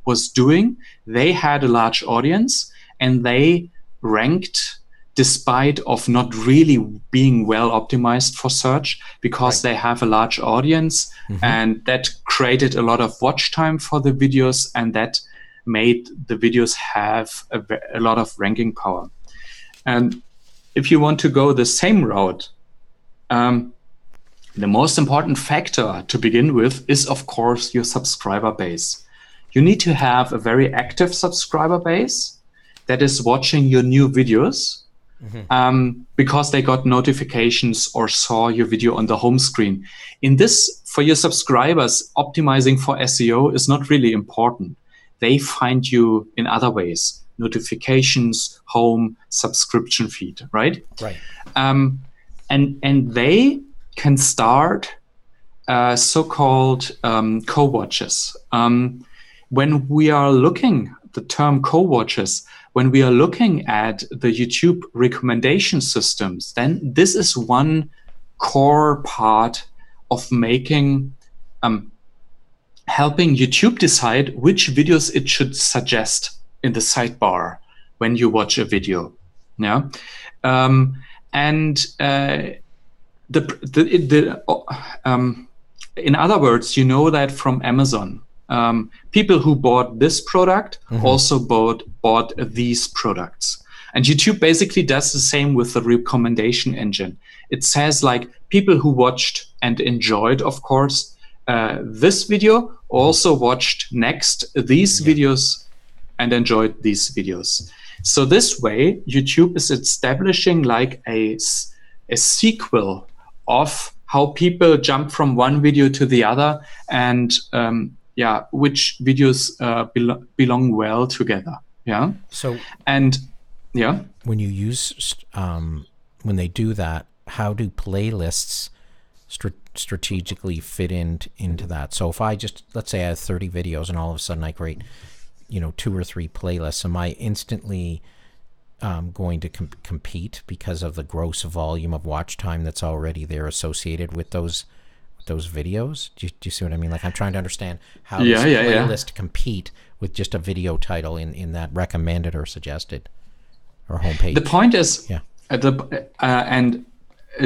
was doing, they had a large audience and they ranked despite of not really being well optimized for search because they have a large audience and that created a lot of watch time for the videos and that made the videos have a lot of ranking power. And if you want to go the same route, the most important factor to begin with is, of course, your subscriber base. You need to have a very active subscriber base that is watching your new videos because they got notifications or saw your video on the home screen. In this, for your subscribers, optimizing for SEO is not really important. They find you in other ways: notifications, home, subscription feed, right? Right. And they can start so-called co-watches. When we are looking, the term co-watches, when we are looking at the YouTube recommendation systems, then this is one core part of making, helping YouTube decide which videos it should suggest in the sidebar when you watch a video. Yeah. In other words, you know that from Amazon, people who bought this product also bought these products. And YouTube basically does the same with the recommendation engine. It says like people who watched and enjoyed, of course, this video also watched next these videos and enjoyed these videos. So this way, YouTube is establishing like a sequel of how people jump from one video to the other, and which videos belong well together. Yeah. So, and yeah, when you use when they do that, how do playlists strategically fit into that? So if I just, let's say I have 30 videos and all of a sudden I create, 2 or 3 playlists, am I instantly going to compete because of the gross volume of watch time that's already there associated with those videos? Do you see what I mean? Like, I'm trying to understand how does a playlist compete with just a video title in that recommended or suggested or homepage? The point is,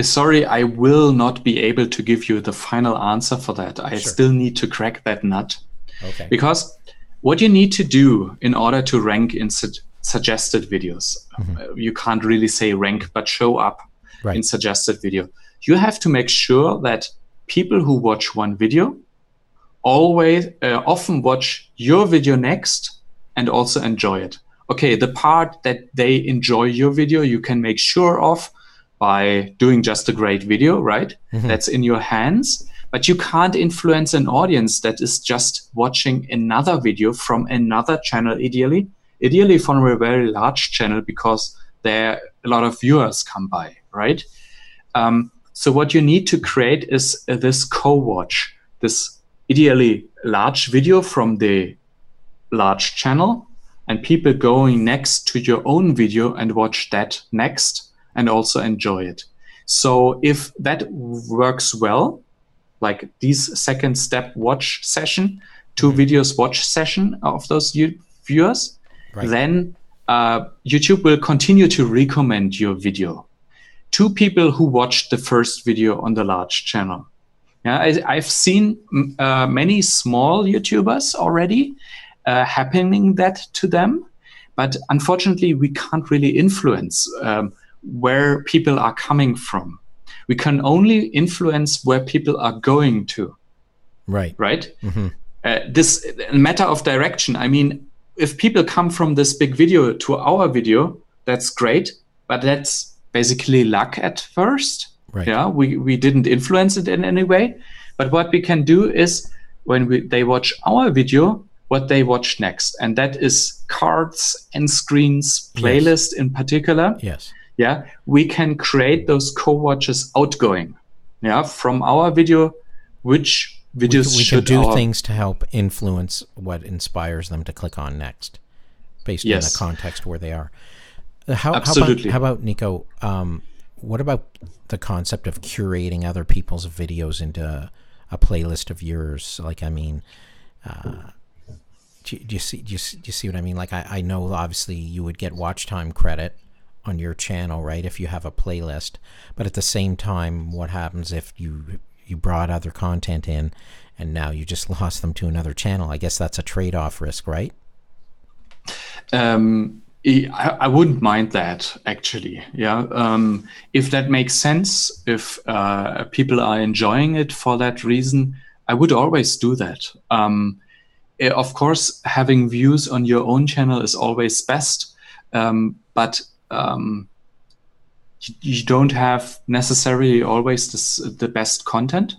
sorry, I will not be able to give you the final answer for that. I still need to crack that nut. Okay. Because what you need to do in order to rank in suggested videos, you can't really say rank, but show up in suggested video. You have to make sure that people who watch one video always often watch your video next and also enjoy it. Okay, the part that they enjoy your video, you can make sure of by doing just a great video, right? That's in your hands. But you can't influence an audience that is just watching another video from another channel, ideally from a very large channel, because there a lot of viewers come by, right? So what you need to create is this co-watch, this ideally large video from the large channel, and people going next to your own video and watch that next and also enjoy it. So if that works well, like this second step watch session, 2 videos watch session of those viewers, then YouTube will continue to recommend your video to people who watched the first video on the large channel. Yeah, I've seen many small YouTubers already happening that to them, but unfortunately we can't really influence where people are coming from. We can only influence where people are going to. Right. This matter of direction. I mean, if people come from this big video to our video, that's great, but that's basically luck at first. Yeah, we didn't influence it in any way. But what we can do is when they watch our video, what they watch next, and that is cards and screens, playlist in particular. Yes. Yeah, we can create those co-watches outgoing. Yeah, from our video, which videos we can do things to help influence what inspires them to click on next, based on the context where they are. Absolutely. How about Nico? What about the concept of curating other people's videos into a playlist of yours? Like, I mean, do you see what I mean? Like, I know obviously you would get watch time credit on your channel, right, if you have a playlist, but at the same time, what happens if you brought other content in and now you just lost them to another channel? I guess that's a trade-off risk, right? I wouldn't mind that, actually. Yeah, if that makes sense, if people are enjoying it for that reason, I would always do that. Of course, having views on your own channel is always best, but you don't have necessarily always the best content.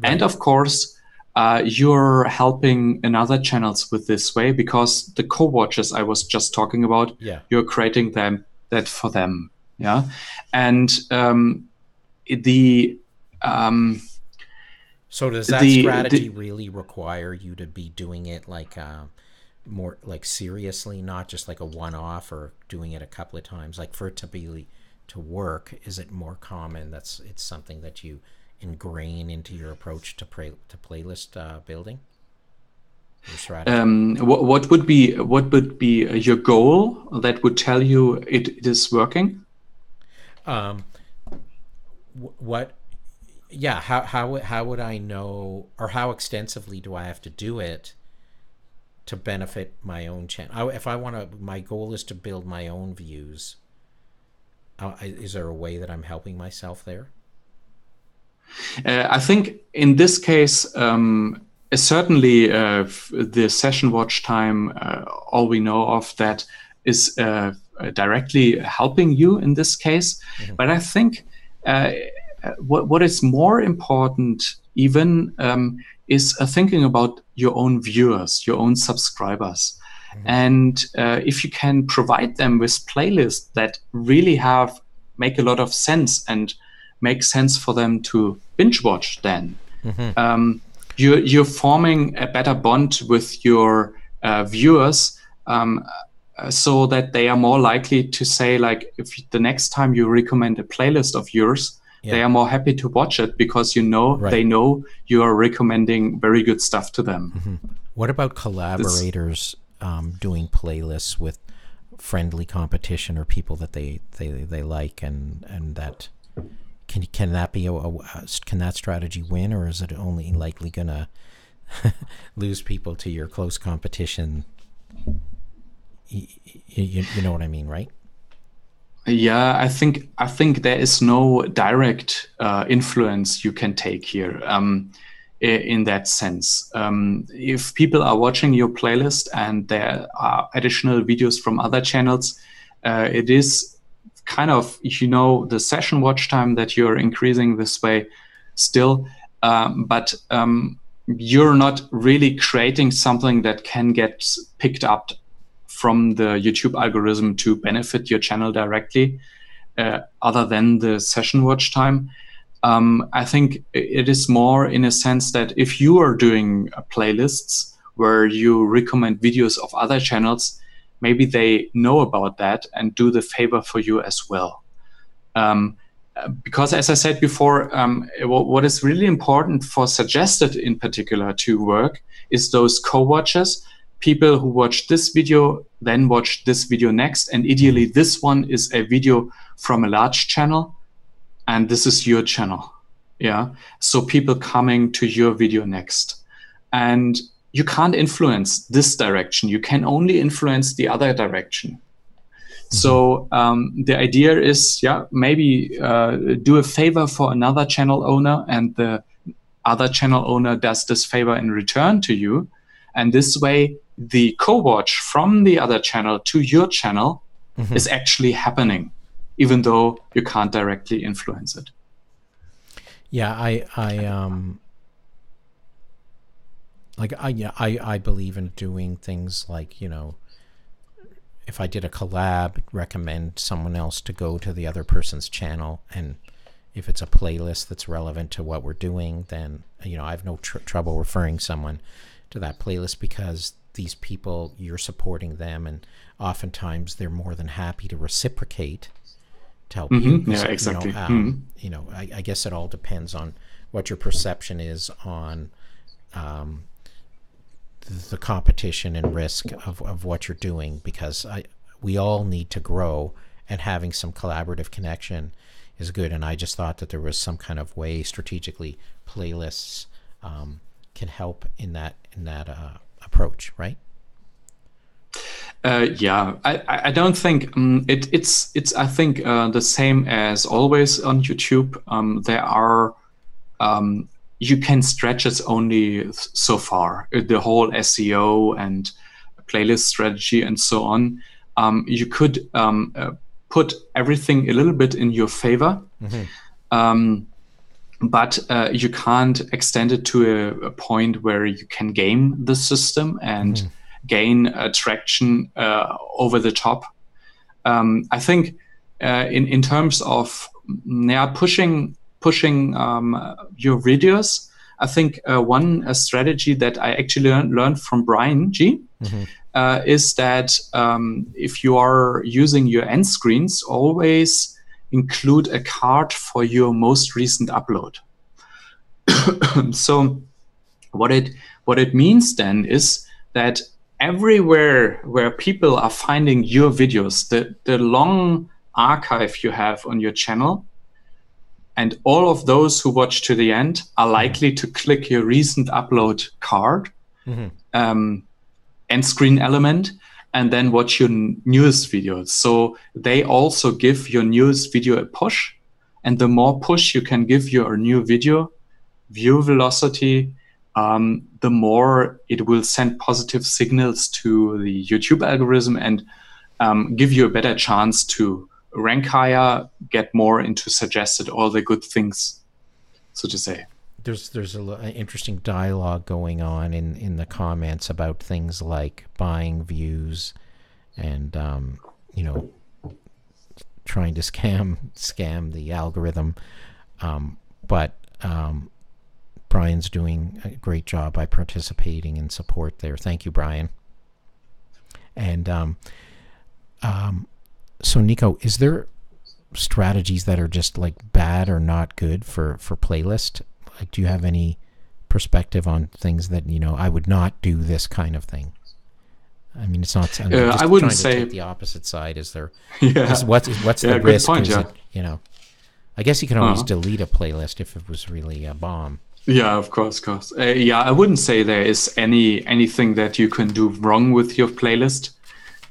And of course, you're helping another channels with this way, because the co-watches I was just talking about, you're creating that for them. Yeah. And so does that strategy really require you to be doing it like more like seriously, not just like a one-off or doing it a couple of times? Like, for it to work, is it more common it's something that you ingrain into your approach to playlist building? Your strategy? What would be your goal that would tell you it is working? How would I know, or how extensively do I have to do it to benefit my own channel? If I want to, my goal is to build my own views. Is there a way that I'm helping myself there? I think in this case, certainly the session watch time, all we know of that is directly helping you in this case. But I think what is more important even is thinking about your own viewers, your own subscribers. And if you can provide them with playlists that really make a lot of sense and make sense for them to binge watch, then you're forming a better bond with your viewers, so that they are more likely to say, like, if the next time you recommend a playlist of yours, they are more happy to watch it because they know you are recommending very good stuff to them. What about collaborators doing playlists with friendly competition or people that they like, and that can that be can that strategy win, or is it only likely gonna lose people to your close competition? You know what I mean, right? Yeah, I think there is no direct influence you can take here in that sense. If people are watching your playlist and there are additional videos from other channels, it is kind of, the session watch time that you're increasing this way still, but you're not really creating something that can get picked up from the YouTube algorithm to benefit your channel directly, other than the session watch time. I think it is more in a sense that if you are doing playlists where you recommend videos of other channels, maybe they know about that and do the favor for you as well. Because as I said before, what is really important for suggested in particular to work is those co-watchers. People who watch this video, then watch this video next. And ideally, this one is a video from a large channel, and this is your channel. Yeah. So people coming to your video next. And you can't influence this direction. You can only influence the other direction. So the idea is, maybe do a favor for another channel owner, and the other channel owner does this favor in return to you. And this way, the co-watch from the other channel to your channel is actually happening, even though you can't directly influence it. Yeah, I believe in doing things like, if I did a collab, recommend someone else to go to the other person's channel, and if it's a playlist that's relevant to what we're doing, then I have no trouble referring someone to that playlist, because these people, you're supporting them, and oftentimes they're more than happy to reciprocate to help you. Yeah, exactly. I guess it all depends on what your perception is on the competition and risk of what you're doing, because we all need to grow, and having some collaborative connection is good. And I just thought that there was some kind of way strategically playlists can help in that approach, right? I don't think it's I think the same as always on YouTube. There are you can stretch it only so far. The whole SEO and playlist strategy and so on. You could put everything a little bit in your favor, but you can't extend it to a point where you can game the system and gain traction over the top. I think in terms of pushing your videos, I think one strategy that I actually learned from Brian G is that if you are using your end screens, always include a card for your most recent upload. So what it means then is that everywhere where people are finding your videos, the long archive you have on your channel, and all of those who watch to the end are likely to click your recent upload card, end screen element, and then watch your newest videos. So they also give your newest video a push, and the more push you can give your new video, view velocity, the more it will send positive signals to the YouTube algorithm, and give you a better chance to rank higher, get more into suggested, all the good things, so to say. There's an interesting dialogue going on in the comments about things like buying views and trying to scam the algorithm, but Brian's doing a great job by participating in support there. Thank you, Brian. And so Nico, is there strategies that are just like bad or not good for playlist? Like, do you have any perspective on things that, I would not do this kind of thing? I mean, it's not. I wouldn't say take the opposite side. Is there? Yeah. What's the risk? Point, is it, I guess you can always delete a playlist if it was really a bomb. Yeah, of course. I wouldn't say there is anything that you can do wrong with your playlist.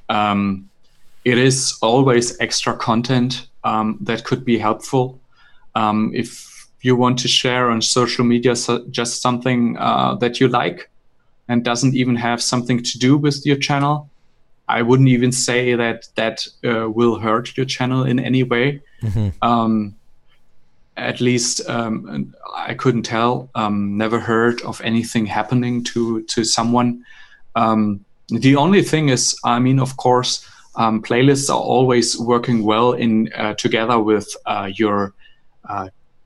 It is always extra content that could be helpful. If you want to share on social media just something that you like and doesn't even have something to do with your channel, I wouldn't even say that will hurt your channel in any way. Mm-hmm. At least I couldn't tell. Never heard of anything happening to someone. The only thing is, of course, playlists are always working well in together with your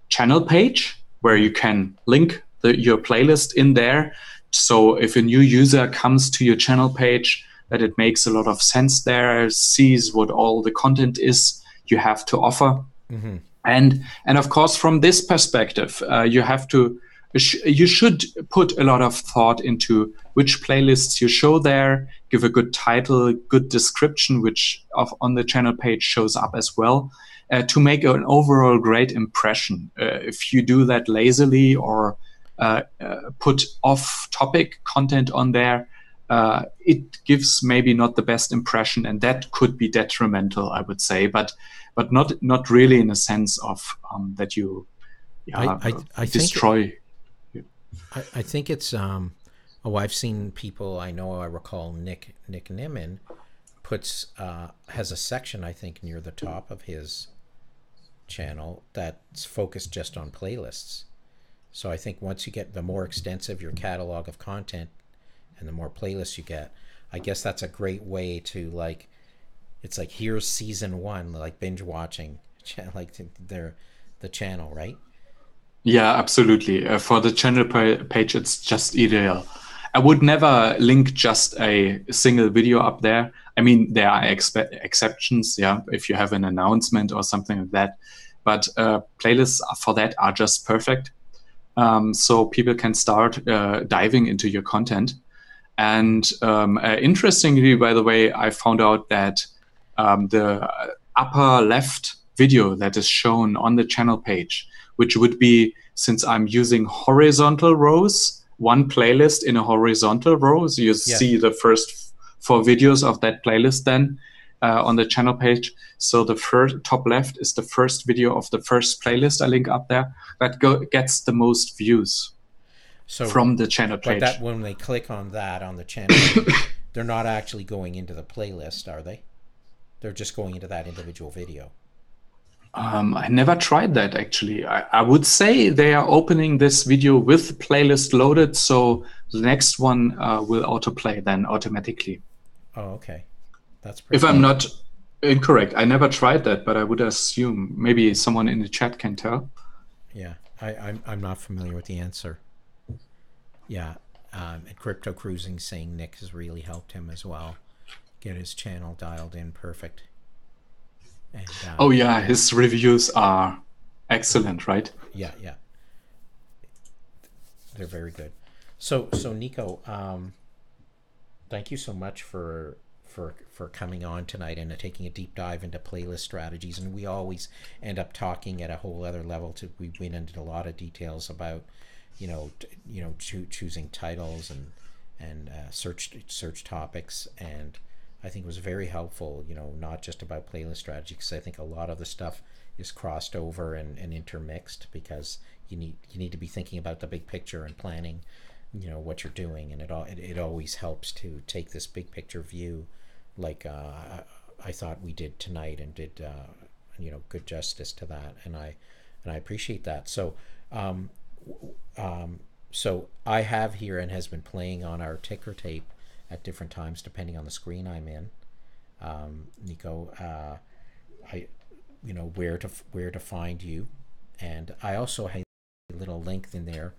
channel page, where you can link your playlist in there. So if a new user comes to your channel page, that it makes a lot of sense there, sees what all the content is you have to offer. Mm-hmm. And of course, from this perspective, you should put a lot of thought into which playlists you show there, give a good title, good description, which on the channel page shows up as well, to make an overall great impression. If you do that lazily or put off-topic content on there, it gives maybe not the best impression, and that could be detrimental, I would say, but not really in a sense of that you I destroy. I think it's I've seen people. I recall Nick Nimmin has a section, I think, near the top of his channel that's focused just on playlists. So I think once you get the more extensive your catalog of content and the more playlists you get, I guess that's a great way to it's like, here's season 1, like binge watching, like the channel, right? Yeah, absolutely. For the channel page, it's just ideal. I would never link just a single video up there. I mean, there are exceptions, yeah, if you have an announcement or something like that. But playlists for that are just perfect. So people can start diving into your content. And interestingly, by the way, I found out that the upper left video that is shown on the channel page, which would be, since I'm using horizontal rows, one playlist in a horizontal row, so you see the first 4 videos of that playlist then on the channel page. So the first top left is the first video of the first playlist I link up there that gets the most views from the channel page. But that when they click on that on the channel page, they're not actually going into the playlist, are they? They're just going into that individual video. I never tried that, actually. I would say they are opening this video with playlist loaded, so the next one will autoplay then automatically. Oh, okay. That's pretty if cool. I'm not incorrect. I never tried that, but I would assume. Maybe someone in the chat can tell. Yeah, I'm not familiar with the answer. Yeah, and Crypto Cruising saying Nick has really helped him as well get his channel dialed in perfect. And, oh yeah, his reviews are excellent, right? Yeah, they're very good. So Nico, thank you so much for coming on tonight and taking a deep dive into playlist strategies. And we always end up talking at a whole other level. We went into a lot of details about choosing titles and search topics, and I think it was very helpful, not just about playlist strategy, because I think a lot of the stuff is crossed over and intermixed, because you need to be thinking about the big picture and planning, what you're doing, and it always helps to take this big picture view, like I thought we did tonight and did good justice to that, and I appreciate that. So so I have here and has been playing on our ticker tape at different times depending on the screen I'm in. Nico, I where to find you, and I also have a little link in there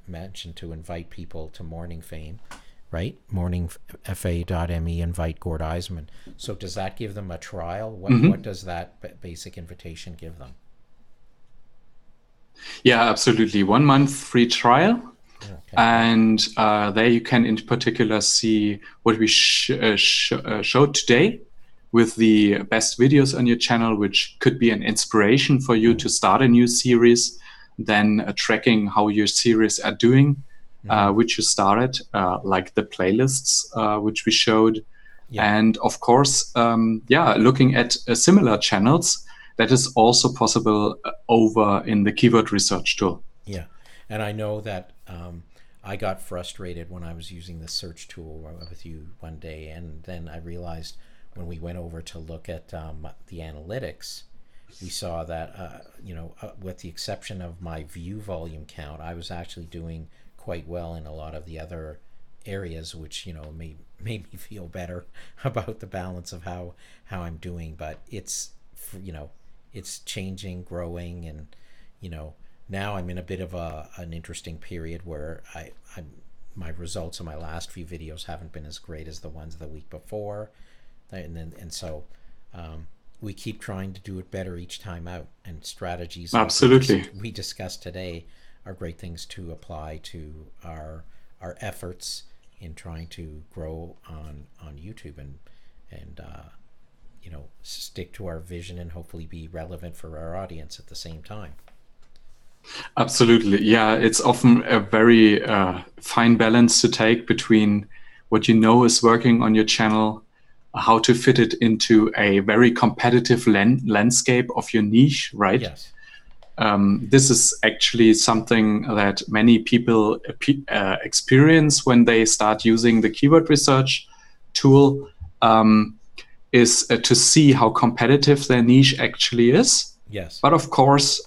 mentioned to invite people to Morning Fame, right? morningfa.me, invite Gord Isman. So does that give them a trial? What does that basic invitation give them? Yeah, absolutely. 1 month free trial. Okay. And there you can in particular see what we showed today with the best videos on your channel, which could be an inspiration for you to start a new series, then tracking how your series are doing, which you started, like the playlists, which we showed. Yeah. And of course, looking at similar channels, that is also possible over in the keyword research tool. Yeah, and I know that I got frustrated when I was using the search tool with you one day, and then I realized when we went over to look at the analytics, we saw that with the exception of my view volume count, I was actually doing quite well in a lot of the other areas, which made me feel better about the balance of how I'm doing. But it's it's changing, growing, and now I'm in a bit of an interesting period where my results in my last few videos haven't been as great as the ones the week before, and so we keep trying to do it better each time out, and strategies absolutely we discussed today are great things to apply to our efforts in trying to grow on YouTube and stick to our vision and hopefully be relevant for our audience at the same time. Absolutely. Yeah, it's often a very fine balance to take between what is working on your channel, how to fit it into a very competitive landscape of your niche, right? Yes. This is actually something that many people experience when they start using the keyword research tool, is to see how competitive their niche actually is. Yes. But of course,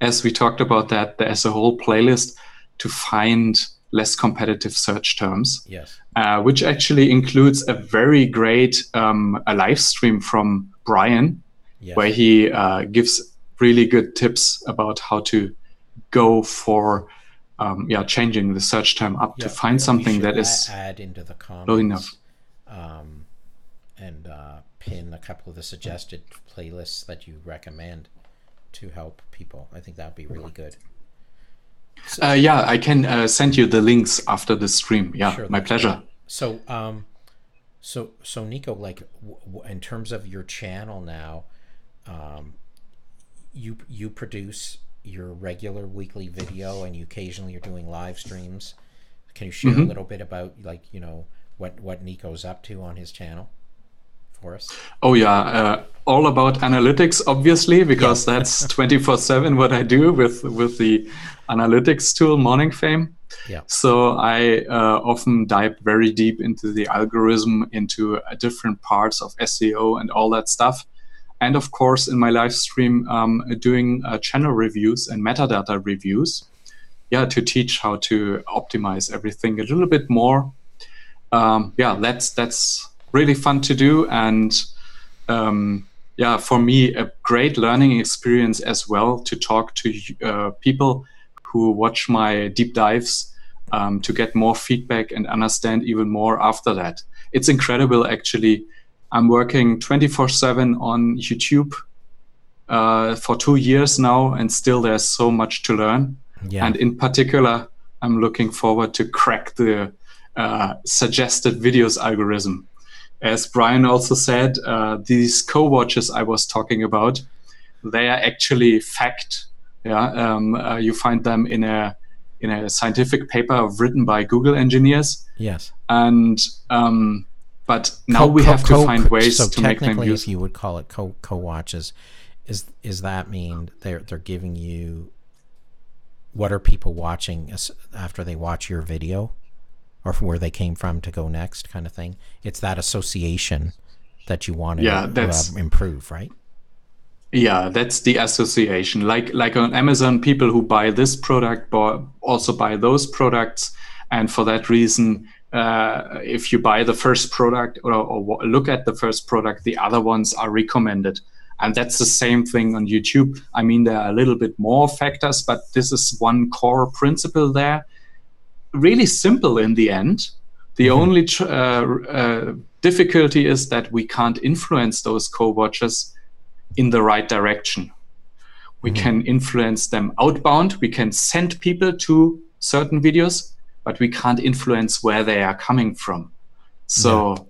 as we talked about that, there's a whole playlist to find less competitive search terms. Yes. Which actually includes a very great a live stream from Brian, yes, where he gives really good tips about how to go for changing the search term up to find something that is add into the comments low enough. And pin a couple of the suggested playlists that you recommend to help people. I think that would be really good. So, I can send you the links after the stream. Yeah, sure, my pleasure. Great. So Nico, like in terms of your channel now, you produce your regular weekly video, and you occasionally are doing live streams. Can you share a little bit about what Nico's up to on his channel for us? Oh yeah, all about analytics, obviously, because that's 24/7 what I do with the analytics tool Morning Fame. Yeah. So I often dive very deep into the algorithm, into different parts of SEO and all that stuff. And of course, in my live stream, doing channel reviews and metadata reviews, to teach how to optimize everything a little bit more. That's really fun to do, and for me, a great learning experience as well to talk to people who watch my deep dives, to get more feedback and understand even more after that. It's incredible, actually. I'm working 24/7 on YouTube for 2 years now, and still there's so much to learn. Yeah. And in particular, I'm looking forward to crack the suggested videos algorithm. As Brian also said, these co-watches I was talking about, they are actually fact. Yeah, you find them in a scientific paper written by Google engineers. Yes. And but now we have to find ways to make them technically, use. if you would call it co-watches, is that mean they're giving you what are people watching after they watch your video, or from where they came from to go next, kind of thing? It's that association that you want Yeah, to improve, right? Yeah, that's the association. Like on Amazon, people who buy this product also buy those products, and for that reason, if you buy the first product or look at the first product, the other ones are recommended. And that's the same thing on YouTube. I mean, there are a little bit more factors, but this is one core principle there. Really simple in the end. The only difficulty is that we can't influence those co-watchers in the right direction. We can influence them outbound. We can send people to certain videos, but we can't influence where they are coming from. So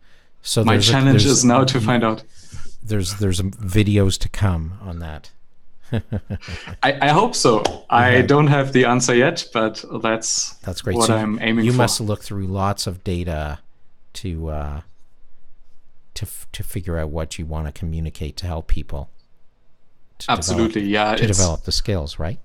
my challenge is now to find out. There's videos to come on that. I hope so. I don't have the answer yet, but that's great. What so I'm aiming for. You must look through lots of data to figure out what you want to communicate to help people. Absolutely, develop the skills, right?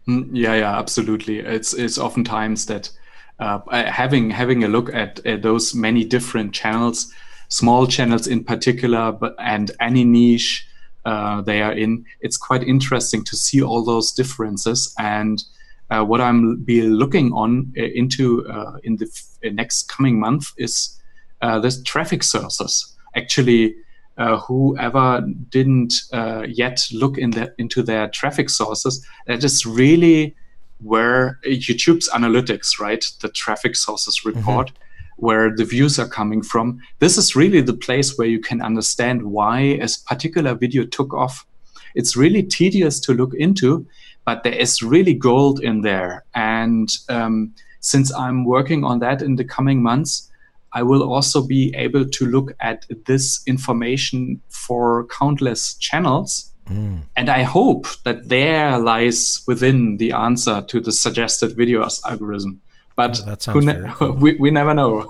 Yeah, absolutely. It's oftentimes that having a look at those many different channels, small channels in particular, and any niche they are in, it's quite interesting to see all those differences. And what I'm be looking into in the next coming month is the traffic sources. Actually, whoever didn't yet look into their traffic sources, that is really where YouTube's analytics, right? The traffic sources report, where the views are coming from. This is really the place where you can understand why a particular video took off. It's really tedious to look into, but there is really gold in there. And since I'm working on that in the coming months, I will also be able to look at this information for countless channels. And I hope that there lies within the answer to the suggested videos algorithm. But we never know.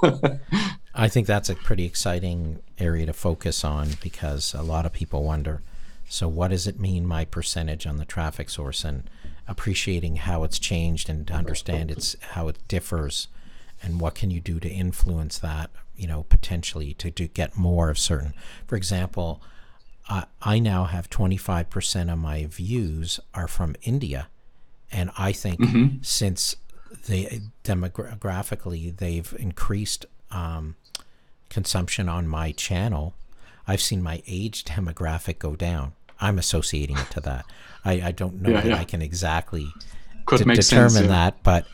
I think that's a pretty exciting area to focus on, because a lot of people wonder, so what does it mean, my percentage on the traffic source, and appreciating how it's changed and to understand how it differs. And what can you do to influence that, potentially to get more of certain. For example, I now have 25% of my views are from India. And I think since demographically they've increased consumption on my channel, I've seen my age demographic go down. I'm associating it to that. I don't know that I can exactly determine that, but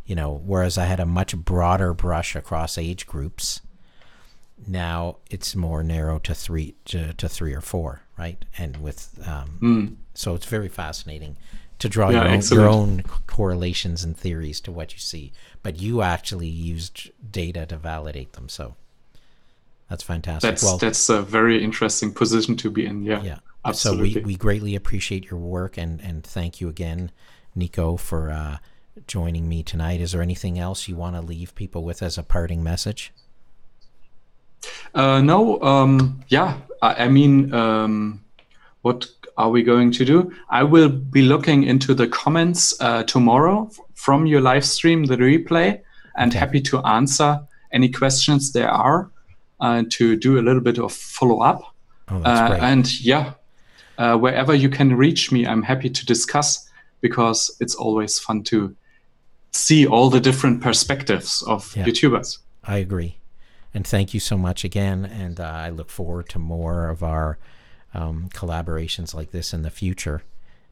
whereas I had a much broader brush across age groups, now it's more narrow to three or four, right? And with so it's very fascinating to draw your own correlations and theories to what you see, but you actually used data to validate them. So that's fantastic. That's a very interesting position to be in. Yeah. Absolutely. So we greatly appreciate your work, and thank you again, Nico, for joining me tonight. Is there anything else you want to leave people with as a parting message? No. I mean, what are we going to do? I will be looking into the comments tomorrow from your live stream, the replay, and happy to answer any questions there are, to do a little bit of follow-up. Oh, that's great. And wherever you can reach me, I'm happy to discuss, because it's always fun to see all the different perspectives of YouTubers. I agree. And thank you so much again. And I look forward to more of our collaborations like this in the future,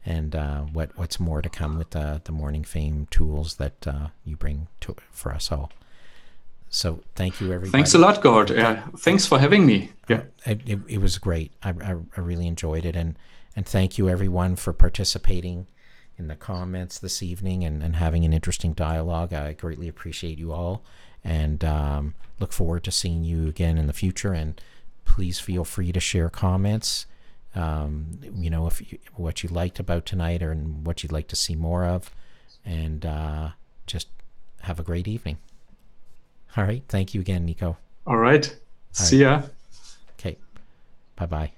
and what's more to come with the Morning Fame tools that you bring for us all. So thank you, everybody. Thanks a lot, Gord. Thanks for having me. It was great. I really enjoyed it. And thank you, everyone, for participating in the comments this evening and having an interesting dialogue. I greatly appreciate you all, and look forward to seeing you again in the future. And please feel free to share comments, if what you liked about tonight, or what you'd like to see more of, and just have a great evening. All right. Thank you again, Nico. All right. See ya. Okay. Bye-bye.